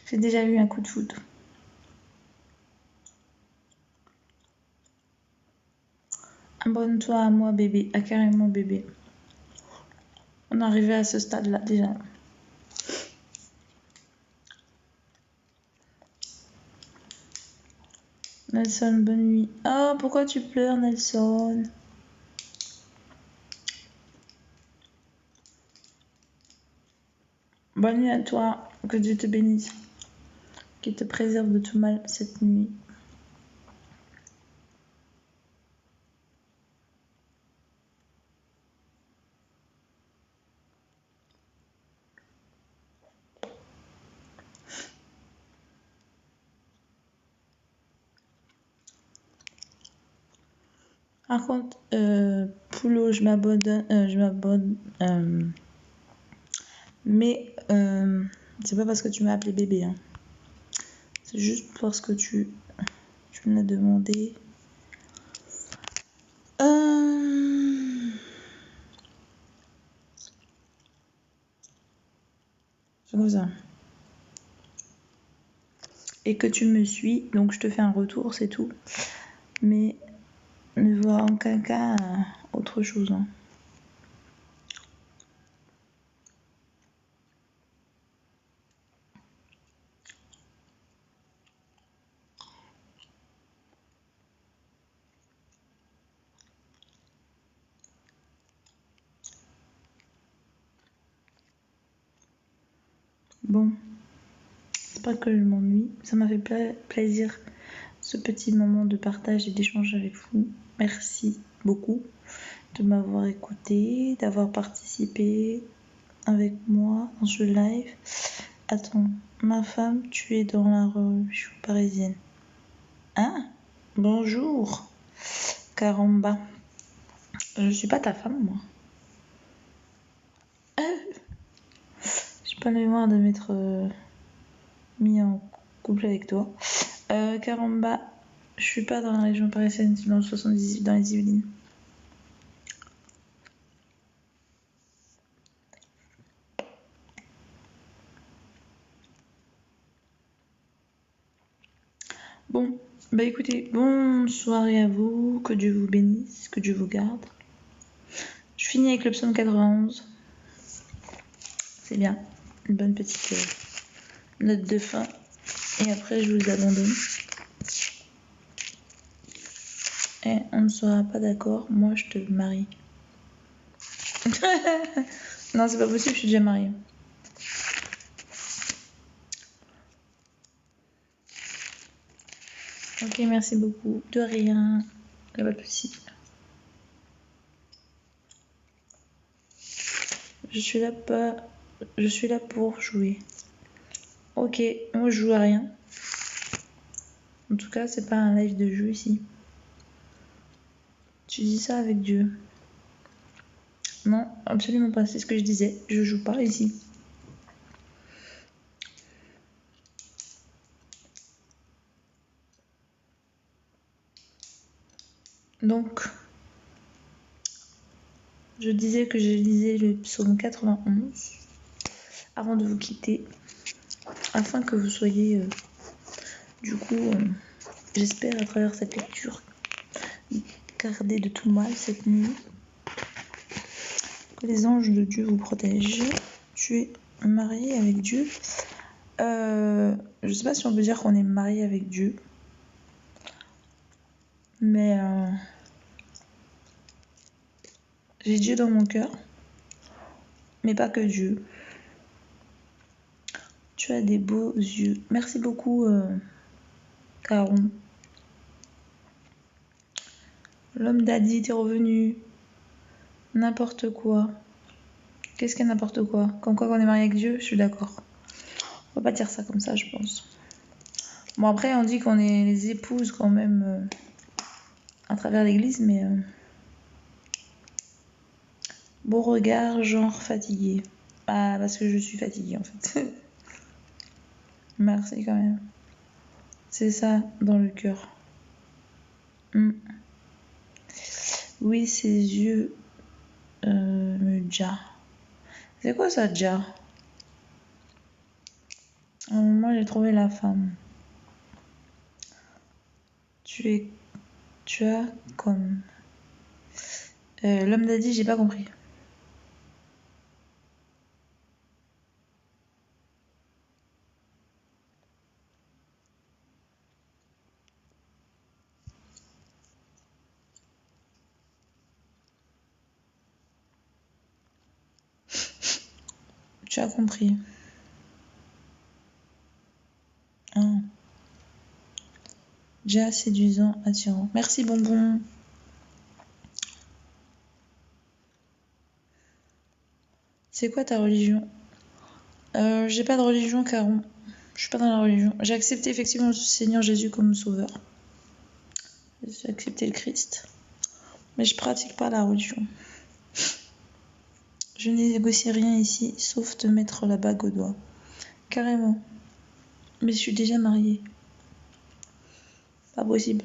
J'ai déjà eu un coup de foudre. Abonne-toi à moi, bébé. Ah, carrément, bébé. On est arrivé à ce stade-là, déjà. Nelson, bonne nuit. Oh, pourquoi tu pleures, Nelson? Bonne nuit à toi. Que Dieu te bénisse. Qu'il te préserve de tout mal cette nuit. Par contre, Poulot, je m'abonne. Mais c'est pas parce que tu m'as appelé bébé. Hein. C'est juste parce que tu me l'as demandé. C'est comme ça. Et que tu me suis, donc je te fais un retour, c'est tout. Mais ne vois en aucun cas autre chose. Hein. Bon, c'est pas que je m'ennuie. Ça m'a fait plaisir ce petit moment de partage et d'échange avec vous. Merci beaucoup de m'avoir écouté, d'avoir participé avec moi dans ce live. Attends, ma femme, tu es dans la rue parisienne. Hein? Bonjour, Caramba. Je suis pas ta femme, moi. J'ai pas le mémoire de m'être mis en couple avec toi. Caramba, je suis pas dans la région parisienne, je suis dans le 78, dans les Yvelines. Bon, bah écoutez, bonne soirée à vous, que Dieu vous bénisse, que Dieu vous garde. Je finis avec le psaume 91. C'est bien, une bonne petite note de fin. Et après, je vous abandonne. Et on ne sera pas d'accord, moi je te marie. Non, c'est pas possible, je suis déjà mariée. Ok, merci beaucoup. De rien. Pas possible. Je suis là pour jouer. Ok, moi je joue à rien. En tout cas, c'est pas un live de jeu ici. Tu dis ça avec Dieu. Non, absolument pas, c'est ce que je disais. Je joue pas ici. Donc, je disais que je lisais le psaume 91 avant de vous quitter, afin que vous soyez, du coup, j'espère à travers cette lecture, gardés de tout mal cette nuit. Que les anges de Dieu vous protègent. Tu es marié avec Dieu. Je sais pas si on peut dire qu'on est marié avec Dieu. Mais j'ai Dieu dans mon cœur. Mais pas que Dieu. Tu as des beaux yeux. Merci beaucoup, Caron. L'homme daddy, t'es revenu. N'importe quoi. Qu'est-ce qu'il y a n'importe quoi? Comme quoi, quand on est marié avec Dieu, je suis d'accord. On va pas dire ça comme ça, je pense. Bon, après, on dit qu'on est les épouses quand même à travers l'église, mais beau regard, genre fatigué. Ah, parce que je suis fatiguée en fait. Merci quand même. C'est ça dans le cœur. Oui, ses yeux me ja. C'est quoi ça, ja? À un moment, j'ai trouvé la femme. Tu as comme. L'homme daddy, j'ai pas compris. Tu as compris. Ah. Ja, séduisant, attirant. Merci, bonbon. C'est quoi ta religion? J'ai pas de religion, Caron. Je suis pas dans la religion. J'ai accepté effectivement le Seigneur Jésus comme sauveur. J'ai accepté le Christ. Mais je pratique pas la religion. Je n'ai négocié rien ici, sauf te mettre la bague au doigt. Carrément. Mais je suis déjà mariée. Pas possible.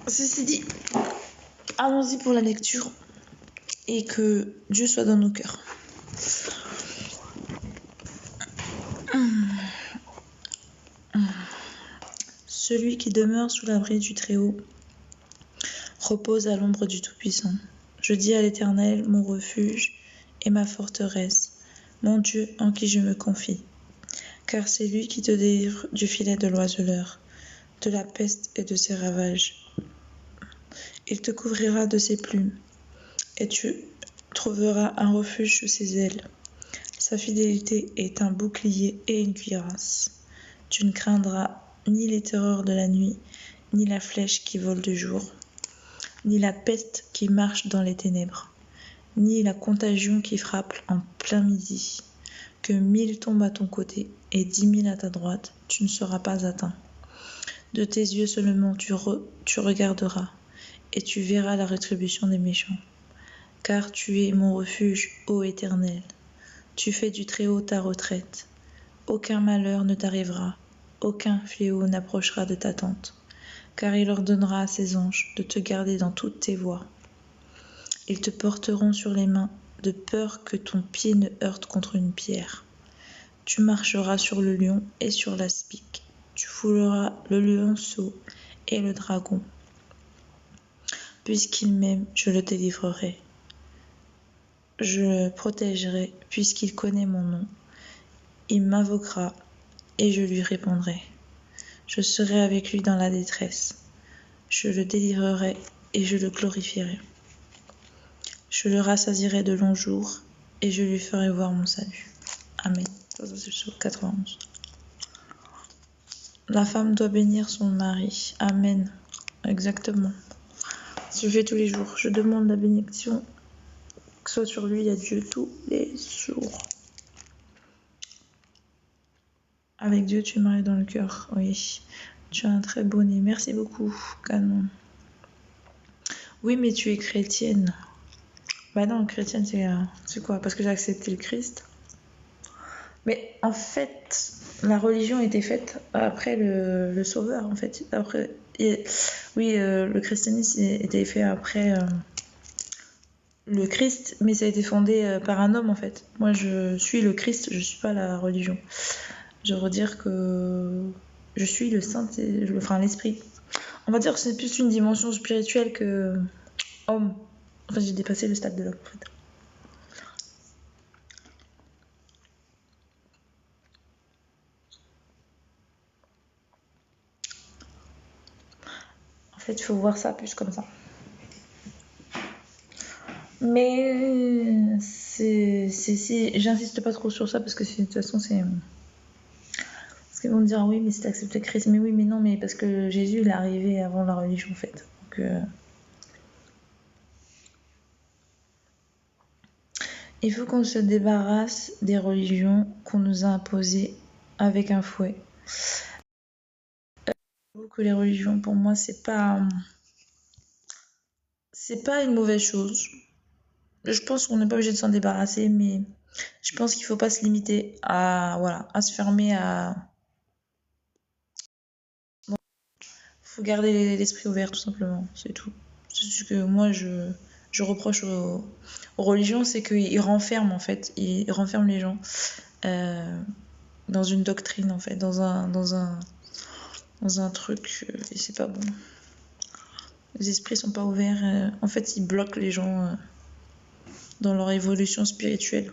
Ceci dit, allons-y pour la lecture. Et que Dieu soit dans nos cœurs. Celui qui demeure sous l'abri du Très-Haut repose à l'ombre du Tout-Puissant. Je dis à l'Éternel, mon refuge et ma forteresse, mon Dieu en qui je me confie. Car c'est lui qui te délivre du filet de l'oiseleur, de la peste et de ses ravages. Il te couvrira de ses plumes, et tu trouveras un refuge sous ses ailes. Sa fidélité est un bouclier et une cuirasse. Tu ne craindras ni les terreurs de la nuit, ni la flèche qui vole de jour, ni la peste qui marche dans les ténèbres, ni la contagion qui frappe en plein midi. Que 1000 tombent à ton côté et 10 000 à ta droite, tu ne seras pas atteint. De tes yeux seulement tu regarderas, et tu verras la rétribution des méchants. Car tu es mon refuge, ô Éternel. Tu fais du Très-Haut ta retraite. Aucun malheur ne t'arrivera, aucun fléau n'approchera de ta tente, car il ordonnera à ses anges de te garder dans toutes tes voies. Ils te porteront sur les mains, de peur que ton pied ne heurte contre une pierre. Tu marcheras sur le lion et sur l'aspic. Tu fouleras le lionceau et le dragon. Puisqu'il m'aime, je le délivrerai. Je le protégerai, puisqu'il connaît mon nom. Il m'invoquera, et je lui répondrai. Je serai avec lui dans la détresse. Je le délivrerai, et je le glorifierai. Je le rassasierai de longs jours, et je lui ferai voir mon salut. Amen. C'est sur 91. La femme doit bénir son mari. Amen. Exactement. Je fais tous les jours. Je demande la bénédiction, que ce soit sur lui, à Dieu, tous les jours. Avec Dieu, tu es marié dans le cœur. Oui. Tu as un très beau nez. Merci beaucoup, Canon. Oui, mais tu es chrétienne. Bah non, chrétienne, c'est quoi? Parce que j'ai accepté le Christ. Mais en fait, la religion était faite après le Sauveur, en fait. Après, oui, le christianisme était fait après le Christ, mais ça a été fondé par un homme, en fait. Moi, je suis le Christ, je suis pas la religion. Je veux dire que je suis le Saint, enfin l'Esprit. On va dire que c'est plus une dimension spirituelle que homme. Enfin, j'ai dépassé le stade de l'homme, en fait. En fait, il faut voir ça plus comme ça. Mais j'insiste pas trop sur ça parce que de toute façon, Parce qu'ils vont dire oui, mais si t'acceptes le Christ, mais oui, mais non, mais parce que Jésus il est arrivé avant la religion en fait. Donc, il faut qu'on se débarrasse des religions qu'on nous a imposées avec un fouet. Que les religions, pour moi, c'est pas une mauvaise chose. Je pense qu'on n'est pas obligé de s'en débarrasser, mais je pense qu'il faut pas se limiter à se fermer à. Faut garder l'esprit ouvert, tout simplement. C'est tout. C'est ce que moi je reproche aux religions, c'est qu'ils renferment en fait, ils renferment les gens dans une doctrine en fait, dans un truc, et c'est pas bon. Les esprits sont pas ouverts, en fait ils bloquent les gens dans leur évolution spirituelle.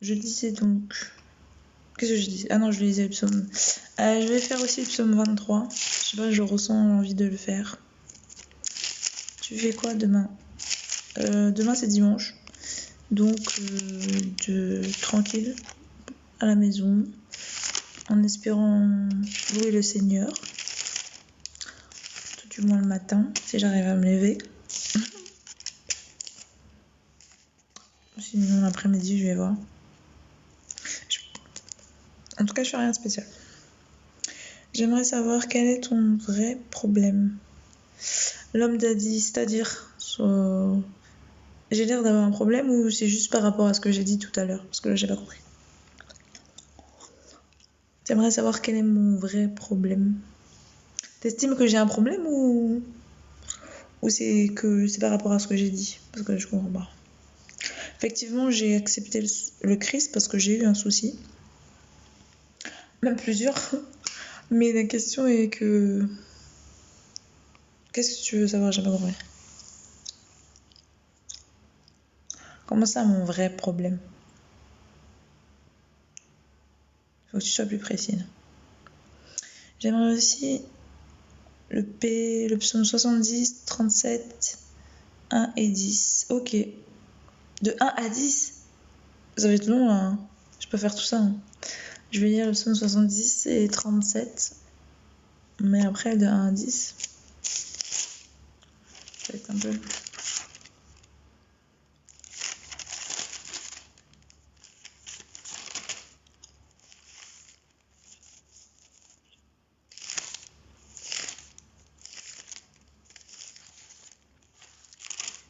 Je disais donc. Qu'est-ce que je disais? Ah non, je lisais le psaume. Je vais faire aussi le psaume 23. Je sais pas, je ressens l'envie de le faire. Tu fais quoi demain? Demain c'est dimanche. Donc tranquille à la maison. En espérant louer le Seigneur. Tout du moins le matin, si j'arrive à me lever. Sinon l'après-midi, je vais voir. En tout cas, je fais rien de spécial. J'aimerais savoir quel est ton vrai problème. L'homme daddy, c'est-à-dire j'ai l'air d'avoir un problème ou c'est juste par rapport à ce que j'ai dit tout à l'heure? Parce que là, j'ai pas compris. J'aimerais savoir quel est mon vrai problème. T'estimes que j'ai un problème ou c'est que c'est par rapport à ce que j'ai dit? Parce que je comprends pas. Effectivement, j'ai accepté le Christ parce que j'ai eu un souci. Même plusieurs. Mais la question est que... Qu'est-ce que tu veux savoir? J'ai pas compris. Comment ça, mon vrai problème? Faut que tu sois plus précise. J'aimerais aussi le psaume 70, 37, 1 et 10. Ok. De 1 à 10? Ça va être long là. Hein. Je peux faire tout ça. Hein. Je vais lire le psaume 70 et 37. Mais après, de 1 à 10, ça va être un peu...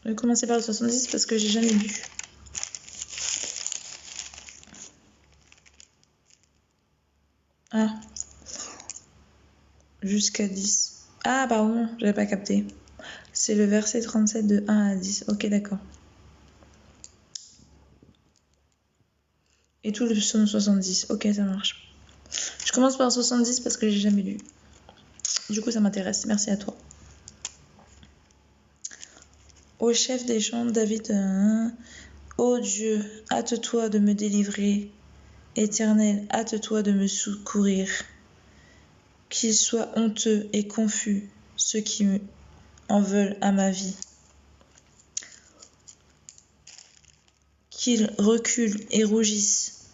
Je vais commencer par le 70 parce que j'ai jamais lu. Ah. Jusqu'à 10. Ah, pardon, j'avais pas capté. C'est le verset 37 de 1 à 10. Ok, d'accord. Et tout le psaume 70. Ok, ça marche. Je commence par 70 parce que j'ai jamais lu. Du coup, ça m'intéresse. Merci à toi. Au chef des chants, David. Ô Dieu, hâte-toi de me délivrer. Éternel, hâte-toi de me secourir. Qu'ils soient honteux et confus, ceux qui en veulent à ma vie. Qu'ils reculent et rougissent,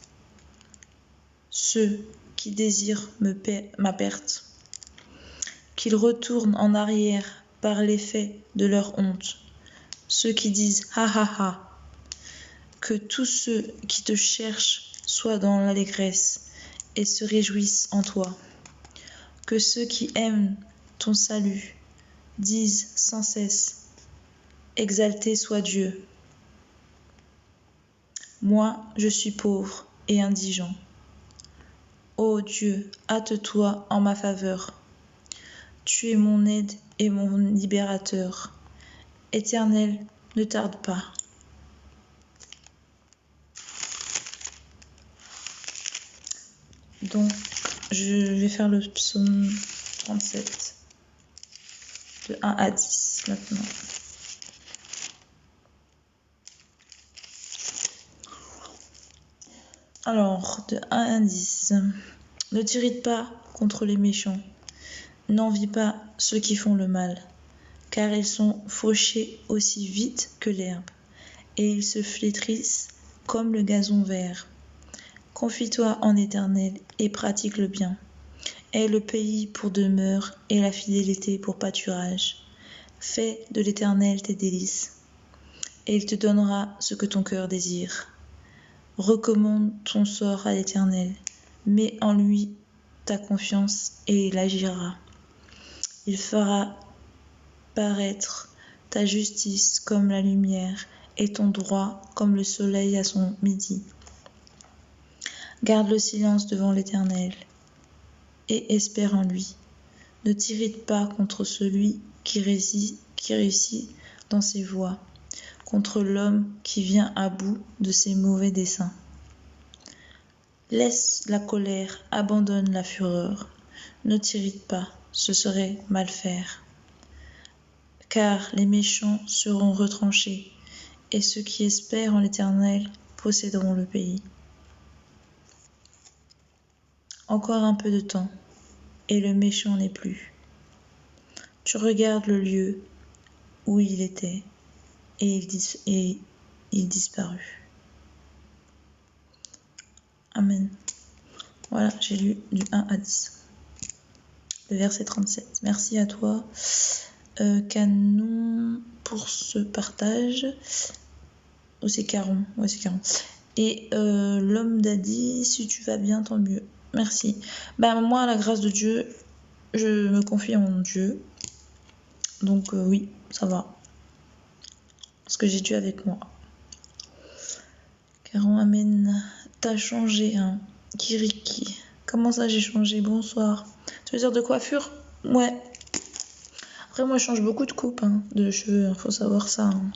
ceux qui désirent ma perte. Qu'ils retournent en arrière par l'effet de leur honte, ceux qui disent ha ha ha. Que tous ceux qui te cherchent soient dans l'allégresse et se réjouissent en toi. Que ceux qui aiment ton salut disent sans cesse exalté soit Dieu. Moi, je suis pauvre et indigent. Ô Dieu, hâte-toi en ma faveur. Tu es mon aide et mon libérateur. Éternel, ne tarde pas. Donc, je vais faire le psaume 37, de 1 à 10 maintenant. Alors, de 1 à 10. Ne t'irrite pas contre les méchants. N'envie pas ceux qui font le mal, car ils sont fauchés aussi vite que l'herbe, et ils se flétrissent comme le gazon vert. Confie-toi en l'Éternel et pratique le bien. Aie le pays pour demeure et la fidélité pour pâturage. Fais de l'Éternel tes délices, et il te donnera ce que ton cœur désire. Recommande ton sort à l'Éternel, mets en lui ta confiance et il agira. Il fera paraître ta justice comme la lumière et ton droit comme le soleil à son midi. Garde le silence devant l'Éternel et espère en lui. Ne t'irrite pas contre celui qui réussit dans ses voies, contre l'homme qui vient à bout de ses mauvais desseins. Laisse la colère, abandonne la fureur. Ne t'irrite pas, ce serait mal faire. Car les méchants seront retranchés, et ceux qui espèrent en l'Éternel posséderont le pays. Encore un peu de temps, et le méchant n'est plus. Tu regardes le lieu où il était, et il disparut. Amen. Voilà, j'ai lu du 1 à 10. Le verset 37. Merci à toi, Canon, pour ce partage. Ou c'est Caron. Ouais, c'est Caron. Et l'homme d'Adi, si tu vas bien, tant mieux. Merci. Moi, à la grâce de Dieu, je me confie en Dieu. Donc oui, ça va. Parce que j'ai Dieu avec moi. Caron, amen. T'as changé, hein. Kiriki. Comment ça, j'ai changé? Bonsoir. Tu veux dire de coiffure? Ouais. Après, moi, je change beaucoup de coupe, hein, de cheveux. Faut savoir ça. Hein.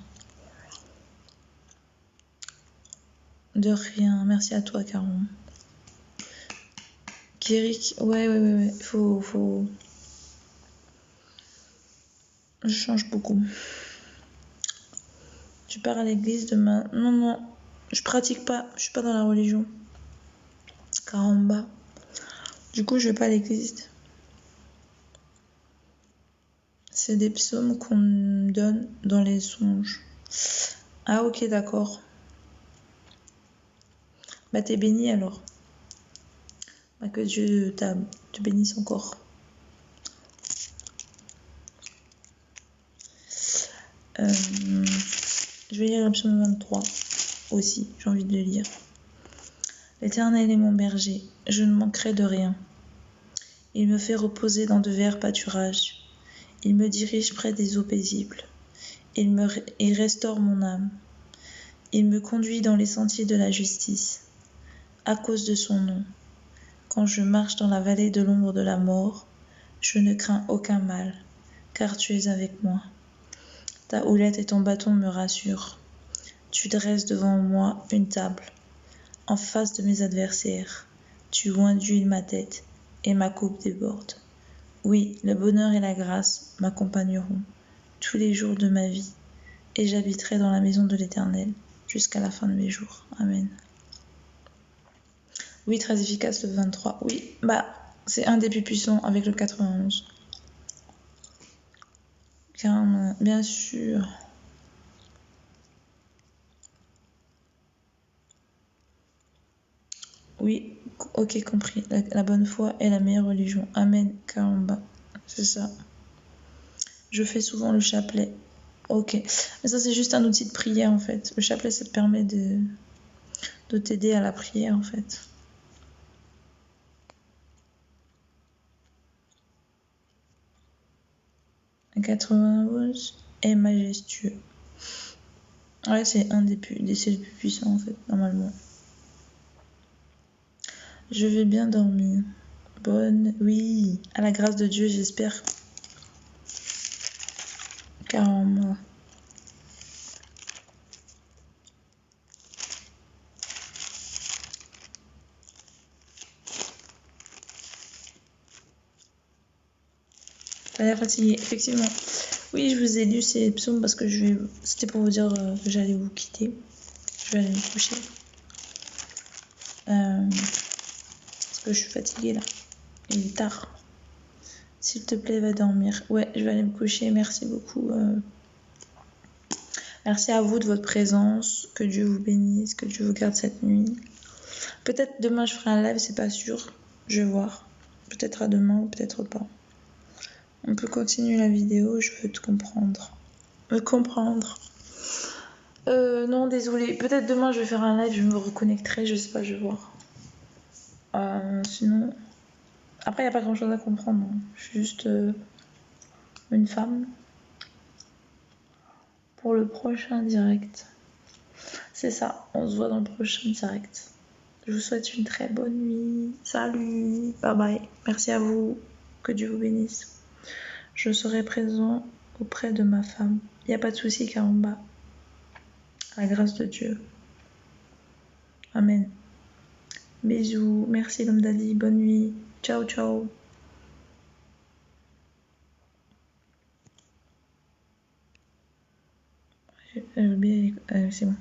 De rien. Merci à toi, Caron. Kirik, ouais. Faut. Je change beaucoup. Tu pars à l'église demain? Non. Je pratique pas. Je suis pas dans la religion. Caramba. Du coup, je vais pas à l'église. C'est des psaumes qu'on me donne dans les songes. Ah, ok, d'accord. T'es béni alors. Que Dieu te bénisse encore. Je vais lire le psaume 23 aussi, j'ai envie de le lire. L'Éternel est mon berger, je ne manquerai de rien. Il me fait reposer dans de verts pâturages. Il me dirige près des eaux paisibles. Il restaure mon âme. Il me conduit dans les sentiers de la justice, à cause de son nom. Quand je marche dans la vallée de l'ombre de la mort, je ne crains aucun mal, car tu es avec moi. Ta houlette et ton bâton me rassurent. Tu dresses devant moi une table, en face de mes adversaires. Tu oins d'huile ma tête, et ma coupe déborde. Oui, le bonheur et la grâce m'accompagneront tous les jours de ma vie, et j'habiterai dans la maison de l'Éternel jusqu'à la fin de mes jours. Amen. Oui, très efficace le 23. Oui, c'est un des plus puissants avec le 91. Car, bien sûr. Oui, ok, compris. La bonne foi est la meilleure religion. Amen, Caramba. C'est ça. Je fais souvent le chapelet. Ok. Mais ça, c'est juste un outil de prière, en fait. Le chapelet, ça te permet de t'aider à la prière, en fait. Un 91 est majestueux. Ouais, c'est le plus puissant, en fait, normalement. Je vais bien dormir. Oui, à la grâce de Dieu, j'espère. Carrément. T'as l'air fatigué, effectivement. Oui, je vous ai lu ces psaumes parce que c'était pour vous dire que j'allais vous quitter. Je vais aller me coucher. Parce que je suis fatiguée là. Il est tard. S'il te plaît, va dormir. Ouais, je vais aller me coucher. Merci beaucoup. Merci à vous de votre présence. Que Dieu vous bénisse. Que Dieu vous garde cette nuit. Peut-être demain je ferai un live, c'est pas sûr. Je vais voir. Peut-être à demain ou peut-être pas. On peut continuer la vidéo. Je veux te comprendre. Me comprendre. Non, désolé. Peut-être demain je vais faire un live. Je me reconnecterai. Je sais pas, je vais voir. Sinon. Après, il n'y a pas grand chose à comprendre. Hein. Je suis juste une femme. Pour le prochain direct. C'est ça, on se voit dans le prochain direct. Je vous souhaite une très bonne nuit. Salut, bye bye. Merci à vous. Que Dieu vous bénisse. Je serai présent auprès de ma femme. Il n'y a pas de souci, Karamba. À la grâce de Dieu. Amen. Bisous. Merci, l'homme d'Ali. Bonne nuit. Ciao, ciao. C'est bon.